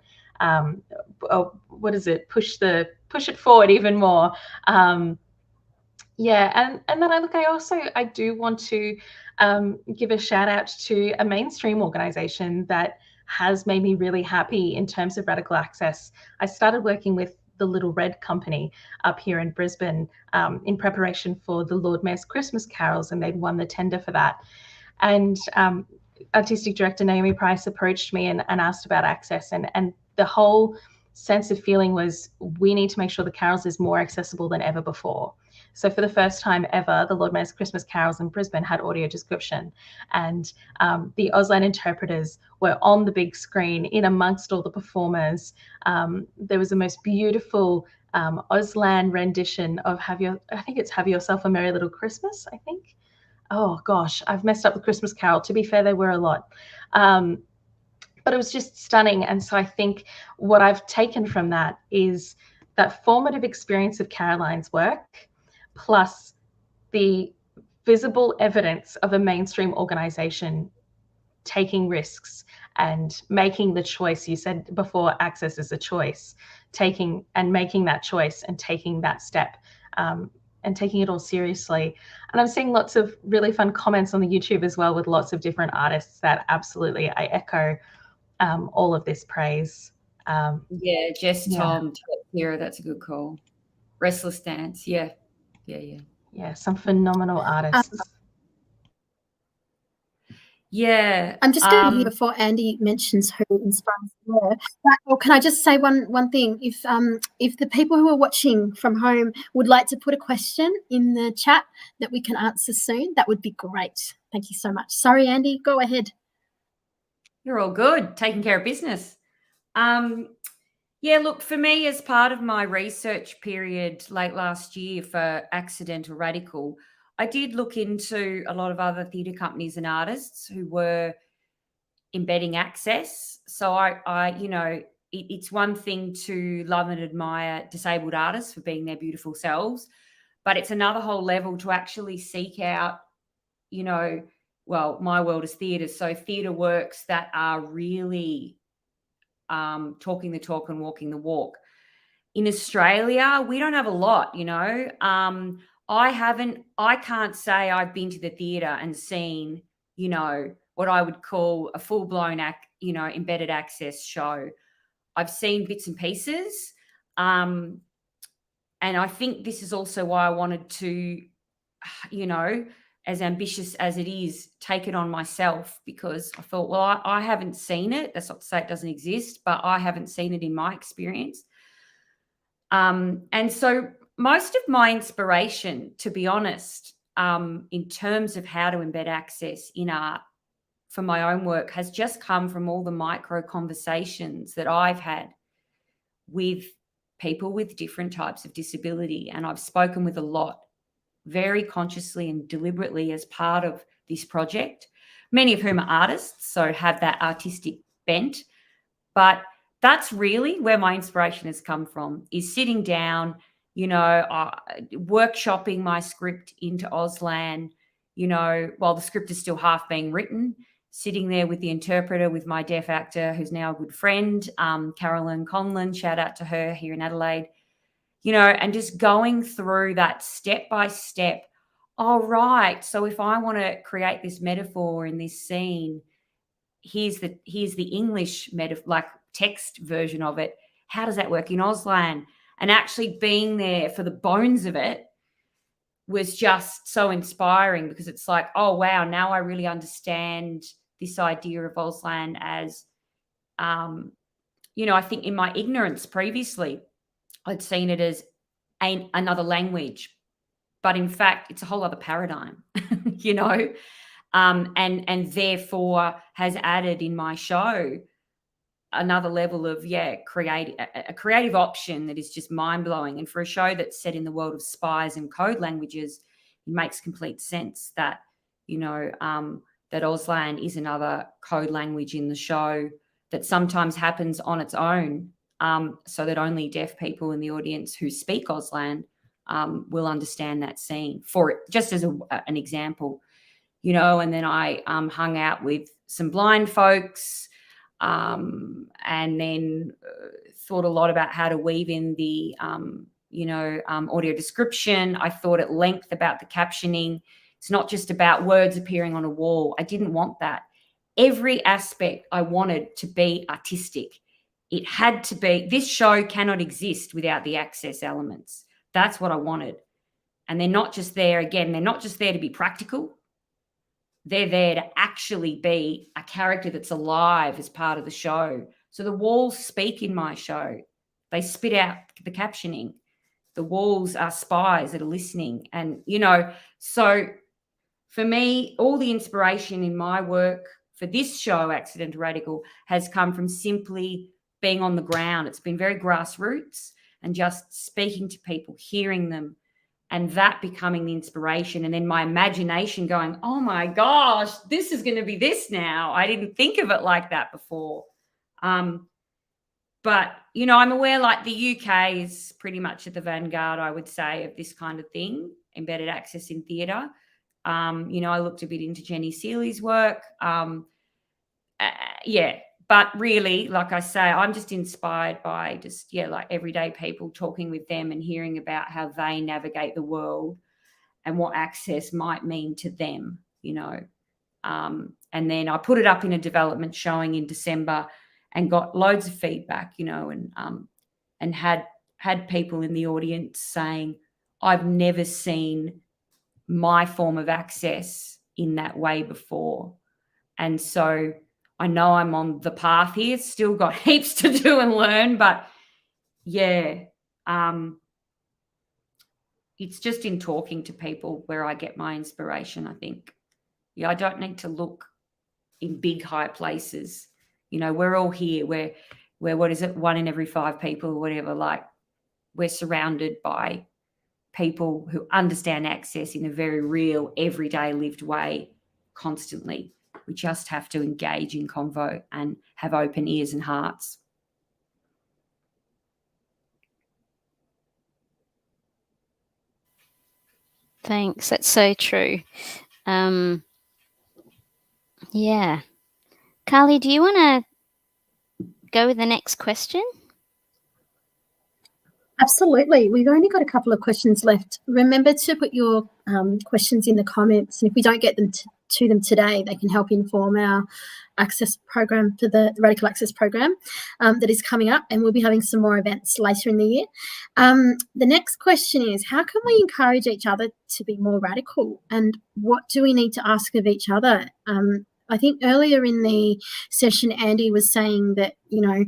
Push it forward even more. And then I do want to give a shout out to a mainstream organization that has made me really happy in terms of radical access. I started working with the Little Red Company up here in Brisbane in preparation for the Lord Mayor's Christmas carols, and they'd won the tender for that. And artistic director Naomi Price approached me and asked about access, and the whole sense of feeling was, we need to make sure the carols is more accessible than ever before. So for the first time ever, the Lord Mayor's Christmas carols in Brisbane had audio description, and the Auslan interpreters were on the big screen in amongst all the performers. There was the most beautiful Auslan rendition of Have Yourself a Merry Little Christmas, I think. Oh gosh, I've messed up the Christmas carol. To be fair, there were a lot. But it was just stunning. And so I think what I've taken from that is that formative experience of Caroline's work, plus the visible evidence of a mainstream organization taking risks and making the choice. You said before, access is a choice, making that choice and taking that step, and taking it all seriously. And I'm seeing lots of really fun comments on the YouTube as well, with lots of different artists that absolutely I echo all of this praise. Jess, Tom, Kira, that's a good call. Restless Dance, yeah, some phenomenal artists. I'm just going to hear before Andy mentions who inspires her. Or can I just say one thing? If the people who are watching from home would like to put a question in the chat that we can answer soon, that would be great. Thank you so much. Sorry, Andy, go ahead. You're all good, taking care of business. Look, for me, as part of my research period late last year for Accidental Radical, I did look into a lot of other theatre companies and artists who were embedding access. So it's one thing to love and admire disabled artists for being their beautiful selves, but it's another whole level to actually seek out, my world is theatre, so theatre works that are really talking the talk and walking the walk. In Australia, we don't have a lot, I can't say I've been to the theatre and seen, what I would call a full-blown, embedded access show. I've seen bits and pieces. And I think this is also why I wanted to, as ambitious as it is, take it on myself, because I thought, well, I haven't seen it. That's not to say it doesn't exist, but I haven't seen it in my experience. And so most of my inspiration, to be honest, in terms of how to embed access in art for my own work, has just come from all the micro conversations that I've had with people with different types of disability. And I've spoken with a lot, very consciously and deliberately, as part of this project, many of whom are artists, so have that artistic bent. But that's really where my inspiration has come from, is sitting down, workshopping my script into Auslan, while the script is still half being written, sitting there with the interpreter, with my deaf actor, who's now a good friend, Carolyn Conlon, shout out to her here in Adelaide, and just going through that step by step. All right, so if I want to create this metaphor in this scene, here's the English like text version of it. How does that work in Auslan? And actually being there for the bones of it was just so inspiring, because it's like, oh wow, now I really understand this idea of Auslan as, you know, I think in my ignorance previously, I'd seen it as another language, but in fact, it's a whole other paradigm, you know, and therefore has added in my show another level of a creative option that is just mind-blowing. And for a show that's set in the world of spies and code languages, it makes complete sense that, you know, that Auslan is another code language in the show that sometimes happens on its own, so that only deaf people in the audience who speak Auslan will understand that scene, for it, just as an example, you know. And then I hung out with some blind folks, and then thought a lot about how to weave in the, audio description. I thought at length about the captioning. It's not just about words appearing on a wall. I didn't want that. Every aspect I wanted to be artistic. It had to be, this show cannot exist without the access elements. That's what I wanted. And they're not just there, again, they're not just there to be practical. They're there to actually be a character that's alive as part of the show. So the walls speak in my show. They spit out the captioning. The walls are spies that are listening. And, you know, so for me, all the inspiration in my work for this show, Accidental Radical, has come from simply being on the ground. It's been very grassroots and just speaking to people, hearing them, and that becoming the inspiration. And then my imagination going, oh my gosh, this is going to be this now. I didn't think of it like that before. But, you know, I'm aware like the UK is pretty much at the vanguard, I would say, of this kind of thing, embedded access in theatre. You know, I looked a bit into Jenny Seeley's work. But really, like I say, I'm just inspired by just, like everyday people, talking with them and hearing about how they navigate the world and what access might mean to them, you know. And then I put it up in a development showing in December and got loads of feedback, you know, and had people in the audience saying, I've never seen my form of access in that way before. And so I know I'm on the path here, still got heaps to do and learn, but it's just in talking to people where I get my inspiration, I think. I don't need to look in big, high places. You know, we're all here. We're what is it, 1 in every 5 people or whatever, like we're surrounded by people who understand access in a very real, everyday lived way constantly. We just have to engage in convo and have open ears and hearts. Thanks. That's so true. Carly, do you want to go with the next question? Absolutely. We've only got a couple of questions left. Remember to put your questions in the comments. And if we don't get them to them today, they can help inform our access program, for the Radical Access program that is coming up, and we'll be having some more events later in the year. The next question is, how can we encourage each other to be more radical, and what do we need to ask of each other? I think earlier in the session, Andy was saying that, you know,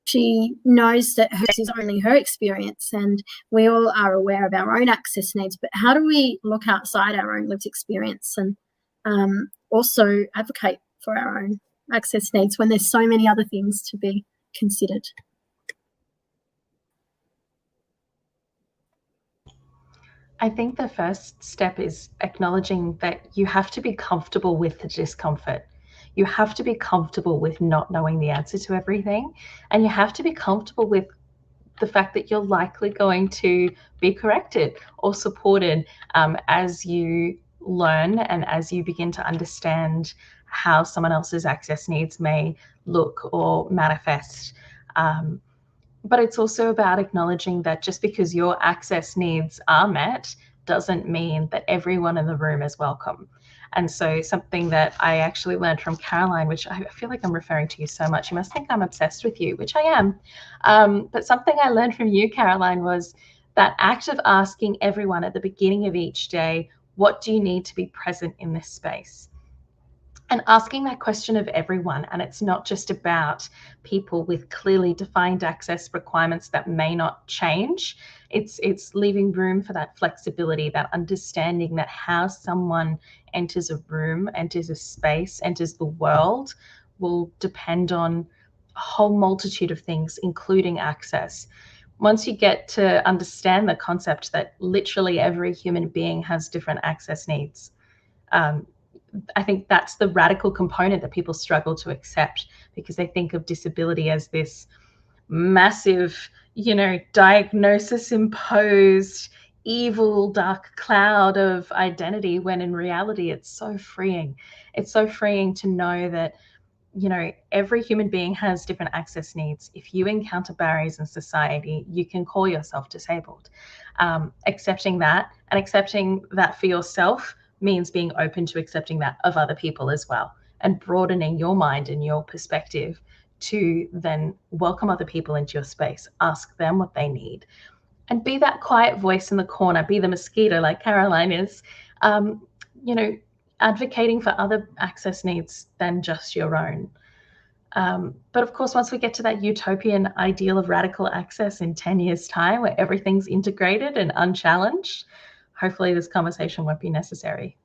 she knows that hers is only her experience, and we all are aware of our own access needs, but how do we look outside our own lived experience and also advocate for our own access needs when there's so many other things to be considered? I think the first step is acknowledging that you have to be comfortable with the discomfort. You have to be comfortable with not knowing the answer to everything, and you have to be comfortable with the fact that you're likely going to be corrected or supported as you learn and as you begin to understand how someone else's access needs may look or manifest. But it's also about acknowledging that just because your access needs are met doesn't mean that everyone in the room is welcome. And so something that I actually learned from Caroline, which I feel like I'm referring to you so much, you must think I'm obsessed with you, which I am. But something I learned from you, Caroline, was that act of asking everyone at the beginning of each day, what do you need to be present in this space? And asking that question of everyone, and it's not just about people with clearly defined access requirements that may not change. It's leaving room for that flexibility, that understanding that how someone enters a room, enters a space, enters the world will depend on a whole multitude of things, including access. Once you get to understand the concept that literally every human being has different access needs, I think that's the radical component that people struggle to accept, because they think of disability as this massive, diagnosis imposed evil dark cloud of identity, when in reality it's so freeing. It's so freeing to know that every human being has different access needs. If you encounter barriers in society, you can call yourself disabled. Accepting that, and accepting that for yourself, means being open to accepting that of other people as well, and broadening your mind and your perspective to then welcome other people into your space, ask them what they need, and be that quiet voice in the corner, be the mosquito like Caroline is, advocating for other access needs than just your own. But of course, once we get to that utopian ideal of radical access in 10 years' time, where everything's integrated and unchallenged, hopefully this conversation won't be necessary.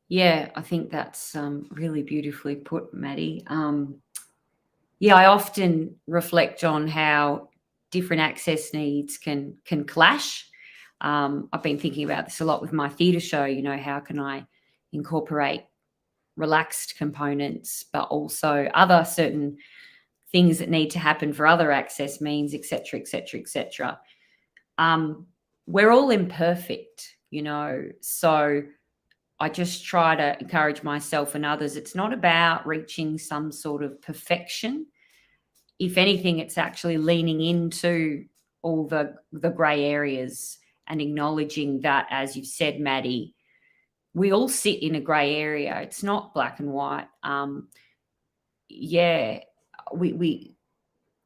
Yeah, I think that's really beautifully put, Maddie. Yeah, I often reflect on how different access needs can clash. I've been thinking about this a lot with my theatre show. How can I incorporate relaxed components, but also other certain things that need to happen for other access means, et cetera, et cetera, et cetera. We're all imperfect, so I just try to encourage myself and others. It's not about reaching some sort of perfection. If anything, it's actually leaning into all the grey areas and acknowledging that, as you've said, Maddie, we all sit in a grey area. It's not black and white.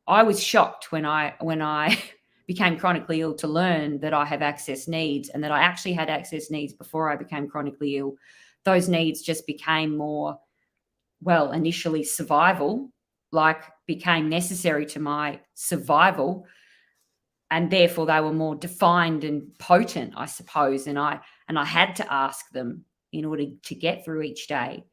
I was shocked when I became chronically ill to learn that I have access needs, and that I actually had access needs before I became chronically ill. Those needs just became more, initially survival, became necessary to my survival, and therefore they were more defined and potent, I suppose. And I had to ask them in order to get through each day.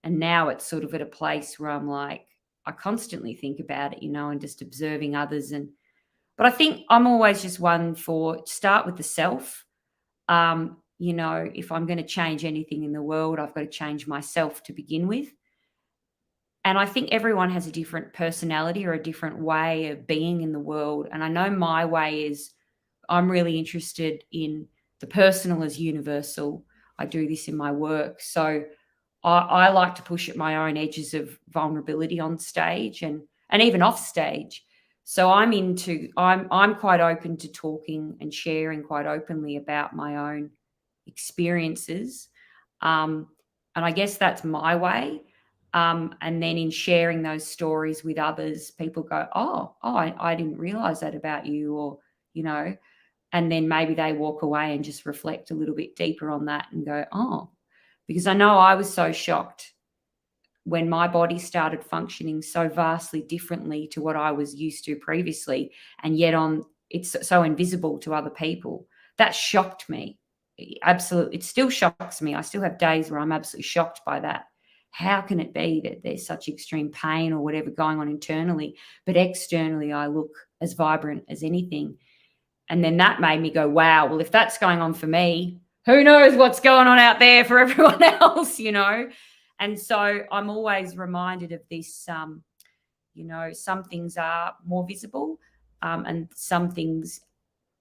And now it's sort of at a place where I'm like, I constantly think about it, and just observing others. But I think I'm always just one for start with the self. If I'm going to change anything in the world, I've got to change myself to begin with. And I think everyone has a different personality or a different way of being in the world. And I know my way is I'm really interested in the personal as universal. I do this in my work. So I like to push at my own edges of vulnerability on stage and even off stage. So I'm quite open to talking and sharing quite openly about my own experiences. And I guess that's my way. And then in sharing those stories with others, people go, I didn't realize that about you, or, and then maybe they walk away and just reflect a little bit deeper on that and go, because I know I was so shocked when my body started functioning so vastly differently to what I was used to previously, and yet it's so invisible to other people. That shocked me. Absolutely. It still shocks me. I still have days where I'm absolutely shocked by that. How can it be that there's such extreme pain or whatever going on internally, but externally I look as vibrant as anything? And then that made me go, wow, well, if that's going on for me, who knows what's going on out there for everyone else, And so I'm always reminded of this, some things are more visible and some things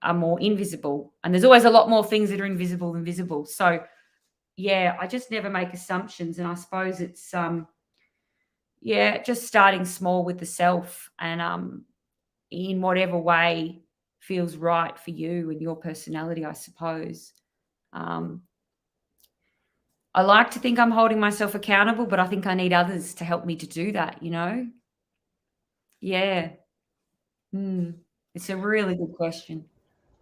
are more invisible. And there's always a lot more things that are invisible than visible. So, yeah, I just never make assumptions. And I suppose it's, just starting small with the self and in whatever way feels right for you and your personality, I suppose. I like to think I'm holding myself accountable, but I think I need others to help me to do that, you know? Yeah. It's a really good question.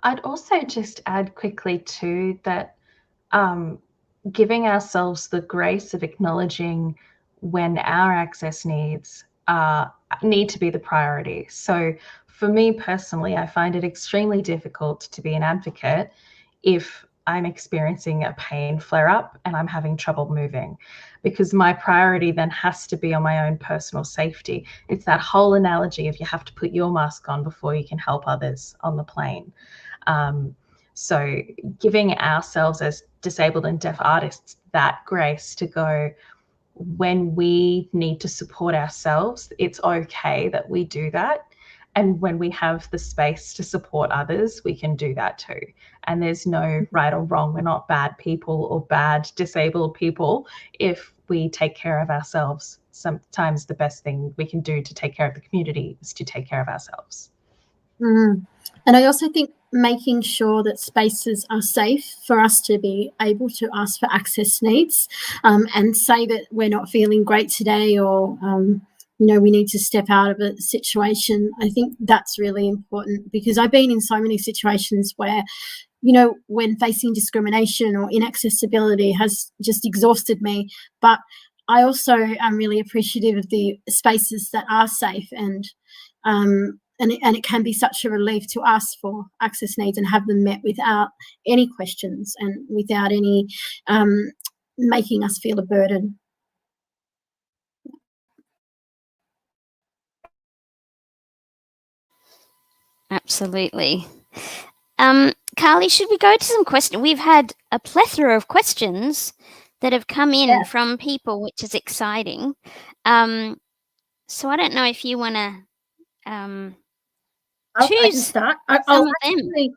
I'd also just add quickly too that giving ourselves the grace of acknowledging when our access needs need to be the priority. So for me personally, I find it extremely difficult to be an advocate if I'm experiencing a pain flare up and I'm having trouble moving, because my priority then has to be on my own personal safety. It's that whole analogy of you have to put your mask on before you can help others on the plane. So giving ourselves as disabled and deaf artists that grace to go, when we need to support ourselves, it's okay that we do that. And when we have the space to support others, we can do that too. And there's no right or wrong. We're not bad people or bad disabled people if we take care of ourselves. Sometimes the best thing we can do to take care of the community is to take care of ourselves. And I also think making sure that spaces are safe for us to be able to ask for access needs, and say that we're not feeling great today, or we need to step out of a situation. I think that's really important, because I've been in so many situations where, when facing discrimination or inaccessibility has just exhausted me. But I also am really appreciative of the spaces that are safe, and it can be such a relief to ask for access needs and have them met without any questions and without any making us feel a burden. Absolutely. Carly, should we go to some questions? We've had a plethora of questions that have come in from people, which is exciting. So I don't know if you want to I can choose start. some of them. I'll actually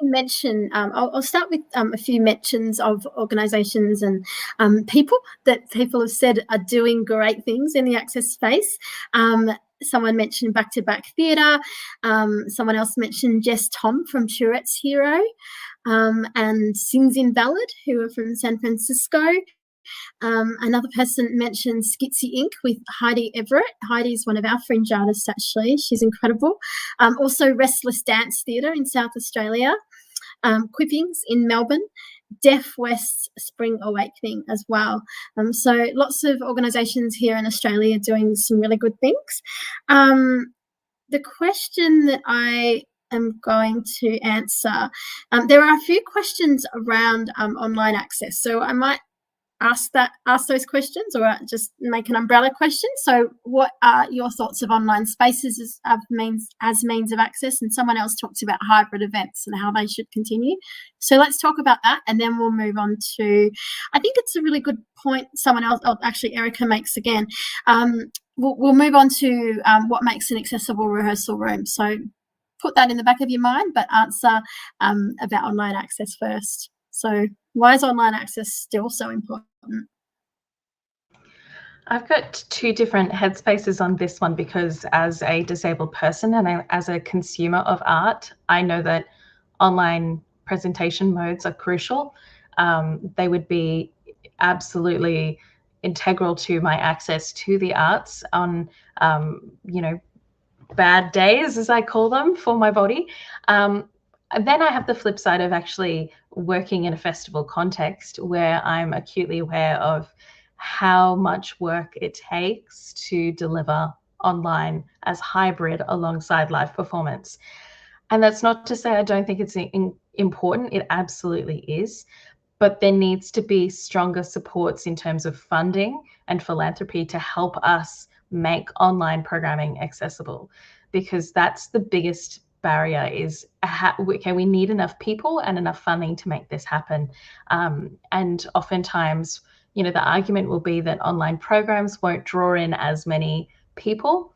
mention. I'll start with a few mentions of organisations and people that people have said are doing great things in the access space. Someone mentioned Back to Back Theatre. Someone else mentioned Jess Tom from Tourette's Hero, and Sings Invalid, who are from San Francisco. Another person mentioned Skitsy Inc. with Heidi Everett. Heidi is one of our fringe artists, actually. She's incredible. Also Restless Dance Theatre in South Australia. Quippings in Melbourne. Deaf West Spring Awakening as well. So lots of organisations here in Australia doing some really good things. The question that I am going to answer, there are a few questions around online access. So I might ask those questions, or just make an umbrella question. So what are your thoughts of online spaces as means of access? And someone else talked about hybrid events and how they should continue. So let's talk about that, and then we'll move on to, I think it's a really good point someone else, actually Erica makes again. We'll move on to what makes an accessible rehearsal room. So put that in the back of your mind, but answer about online access first. So why is online access still so important? I've got two different headspaces on this one, because as a disabled person and as a consumer of art, I know that online presentation modes are crucial. They would be absolutely integral to my access to the arts on, bad days, as I call them, for my body. Then I have the flip side of actually working in a festival context, where I'm acutely aware of how much work it takes to deliver online as hybrid alongside live performance. And that's not to say I don't think it's important. It absolutely is. But there needs to be stronger supports in terms of funding and philanthropy to help us make online programming accessible, because that's the biggest barrier is, okay, we need enough people and enough funding to make this happen. And oftentimes, the argument will be that online programs won't draw in as many people.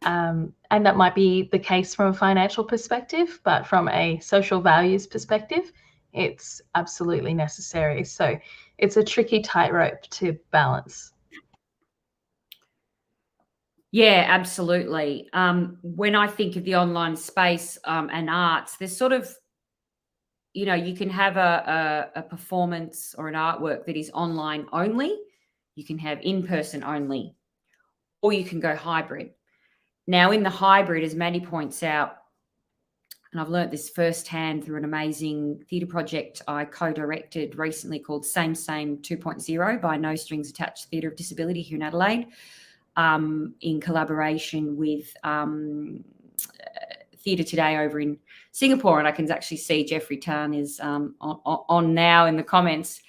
And that might be the case from a financial perspective, but from a social values perspective, it's absolutely necessary. So it's a tricky tightrope to balance. Yeah, absolutely. When I think of the online space and arts, there's sort of, you can have a performance or an artwork that is online only. You can have in-person only, or you can go hybrid. Now, in the hybrid, as Maddie points out, and I've learnt this firsthand through an amazing theatre project I co-directed recently called Same 2.0 by No Strings Attached Theatre of Disability here in Adelaide, in collaboration with Theatre Today over in Singapore. And I can actually see Jeffrey Tan is on now in the comments.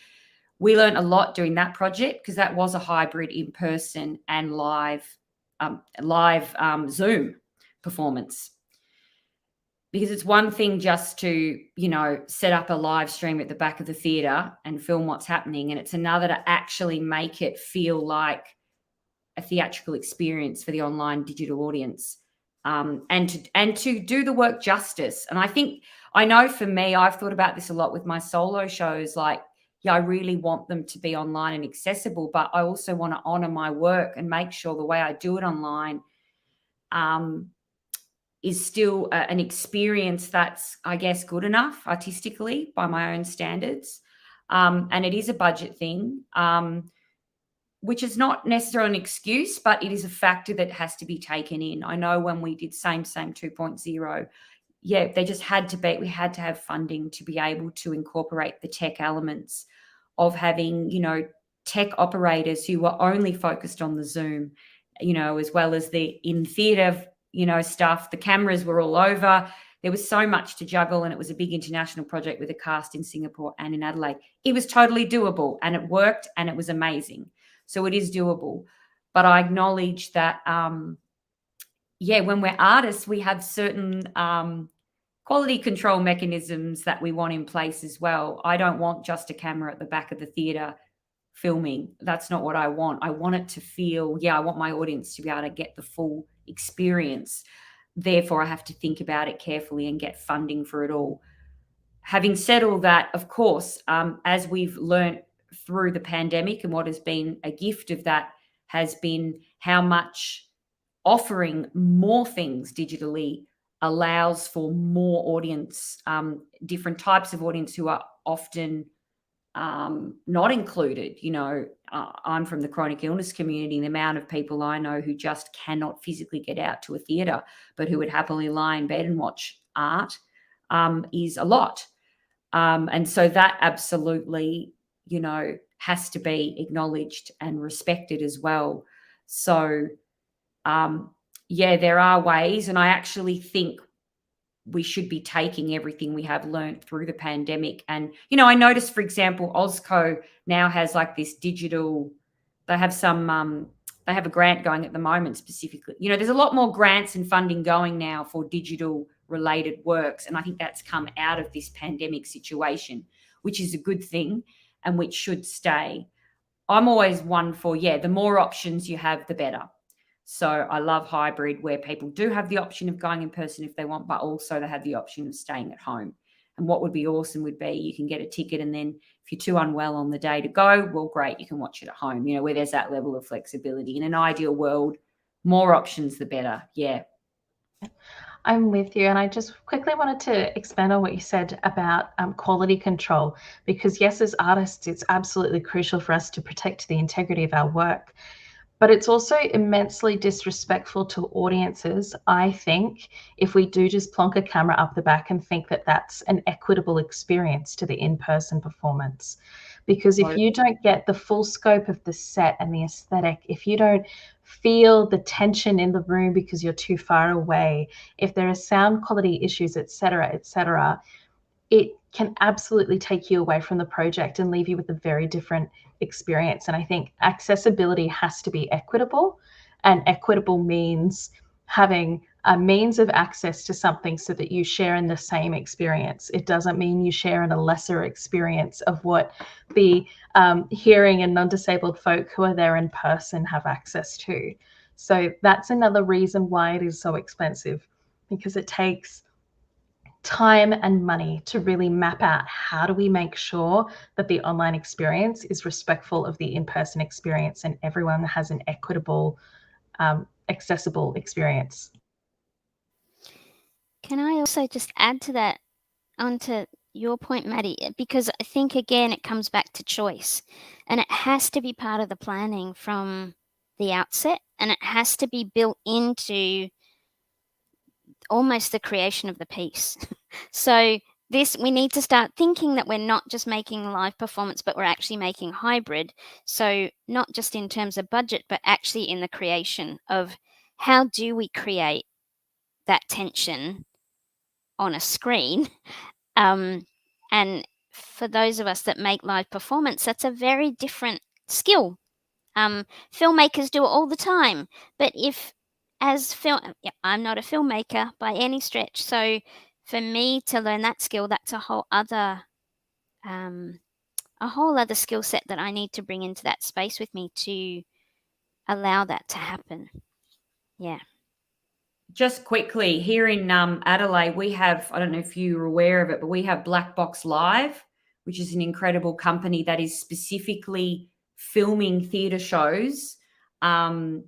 We learned a lot doing that project because that was a hybrid in-person and live Zoom performance. Because it's one thing just to, set up a live stream at the back of the theatre and film what's happening. And it's another to actually make it feel like a theatrical experience for the online digital audience, and to do the work justice. And I know for me, I've thought about this a lot with my solo shows. Like, I really want them to be online and accessible, but I also want to honour my work and make sure the way I do it online is still an experience that's, I guess, good enough artistically by my own standards. And it is a budget thing, which is not necessarily an excuse, but it is a factor that has to be taken in. I know when we did Same 2.0, they just we had to have funding to be able to incorporate the tech elements of having, tech operators who were only focused on the Zoom, as well as the in-theatre stuff. The cameras were all over. There was so much to juggle, and it was a big international project with a cast in Singapore and in Adelaide. It was totally doable, and it worked, and it was amazing. So it is doable. But I acknowledge that, when we're artists, we have certain quality control mechanisms that we want in place as well. I don't want just a camera at the back of the theatre filming. That's not what I want. I want it to feel, I want my audience to be able to get the full experience. Therefore, I have to think about it carefully and get funding for it all. Having said all that, of course, as we've learnt through the pandemic, and what has been a gift of that has been how much offering more things digitally allows for more audience, different types of audience who are often not included. I'm from the chronic illness community, and the amount of people I know who just cannot physically get out to a theatre, but who would happily lie in bed and watch art is a lot. And so that absolutely, has to be acknowledged and respected as well. So, there are ways, and I actually think we should be taking everything we have learned through the pandemic. And, I noticed, for example, Ozco now has like this digital, they have a grant going at the moment specifically. There's a lot more grants and funding going now for digital related works. And I think that's come out of this pandemic situation, which is a good thing and which should stay. I'm always one for, the more options you have, the better. So I love hybrid, where people do have the option of going in person if they want, but also they have the option of staying at home. And what would be awesome would be you can get a ticket, and then if you're too unwell on the day to go, well, great, you can watch it at home, where there's that level of flexibility. In an ideal world, more options, the better. Yeah. I'm with you. And I just quickly wanted to expand on what you said about quality control, because yes, as artists, it's absolutely crucial for us to protect the integrity of our work. But it's also immensely disrespectful to audiences, I think, if we do just plonk a camera up the back and think that that's an equitable experience to the in-person performance. Because if you don't get the full scope of the set and the aesthetic, if you don't feel the tension in the room because you're too far away, if there are sound quality issues, et cetera, it can absolutely take you away from the project and leave you with a very different experience. And I think accessibility has to be equitable, and equitable means having a means of access to something so that you share in the same experience. It doesn't mean you share in a lesser experience of what the hearing and non-disabled folk who are there in person have access to. So that's another reason why it is so expensive, because it takes time and money to really map out how do we make sure that the online experience is respectful of the in-person experience and everyone has an equitable accessible experience. Can I also just add to that, onto your point, Maddie, because I think, again, it comes back to choice, and it has to be part of the planning from the outset, and it has to be built into almost the creation of the piece. So we need to start thinking that we're not just making live performance, but we're actually making hybrid. So not just in terms of budget, but actually in the creation of how do we create that tension on a screen. And for those of us that make live performance, that's a very different skill. Filmmakers do it all the time, but I'm not a filmmaker by any stretch, so for me to learn that skill, that's a whole other skill set that I need to bring into that space with me to allow that to happen. Yeah. Just quickly, here in Adelaide, we have, I don't know if you're aware of it, but we have Black Box Live, which is an incredible company that is specifically filming theatre shows and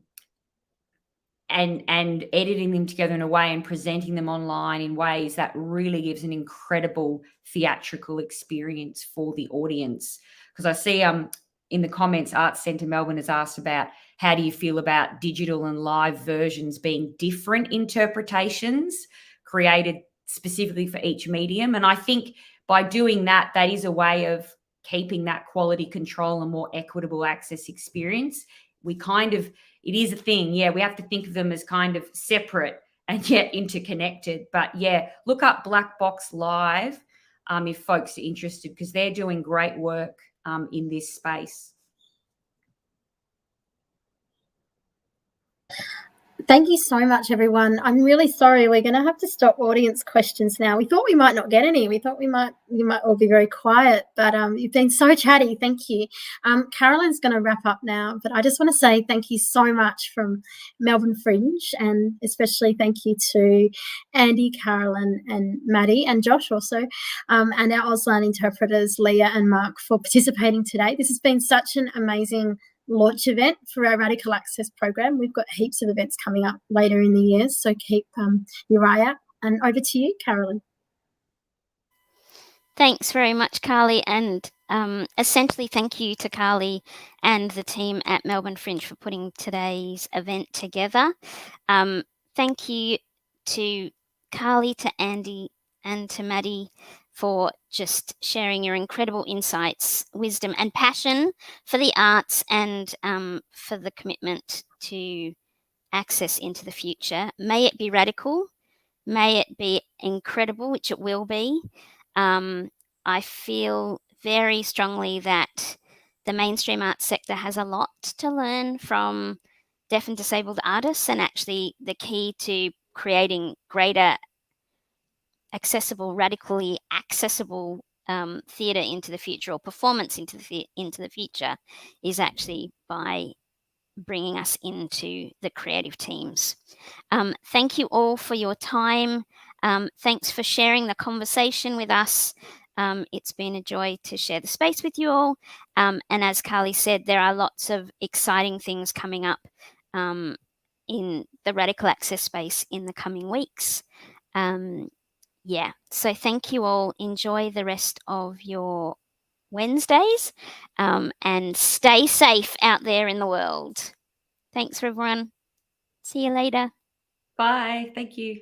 editing them together in a way and presenting them online in ways that really gives an incredible theatrical experience for the audience. Because I see in the comments, Arts Centre Melbourne has asked about how do you feel about digital and live versions being different interpretations created specifically for each medium. And I think by doing that, that is a way of keeping that quality control and more equitable access experience. It is a thing. Yeah, we have to think of them as kind of separate and yet interconnected. But yeah, look up Black Box Live if folks are interested, because they're doing great work in this space. Thank you so much, everyone. I'm really sorry. We're going to have to stop audience questions now. We thought we might not get any. We thought you might all be very quiet, but you've been so chatty. Thank you. Carolyn's going to wrap up now, but I just want to say thank you so much from Melbourne Fringe, and especially thank you to Andy, Carolyn, and Maddie, and Josh also, and our Auslan interpreters, Leah and Mark, for participating today. This has been such an amazing launch event for our Radical Access program. We've got heaps of events coming up later in the year, so keep your eye out. And over to you, Carolyn. Thanks very much, Carly, and essentially thank you to Carly and the team at Melbourne Fringe for putting today's event together. Thank you to Carly, to Andy, and to Maddie for just sharing your incredible insights, wisdom, and passion for the arts, and for the commitment to access into the future. May it be radical, may it be incredible, which it will be. I feel very strongly that the mainstream arts sector has a lot to learn from deaf and disabled artists, and actually the key to creating greater radically accessible theatre into the future, or performance into the future, is actually by bringing us into the creative teams. Thank you all for your time. Thanks for sharing the conversation with us. It's been a joy to share the space with you all. And as Carly said, there are lots of exciting things coming up in the Radical Access space in the coming weeks. Yeah, so thank you all. Enjoy the rest of your Wednesdays, and stay safe out there in the world. Thanks, everyone. See you later. Bye. Thank you.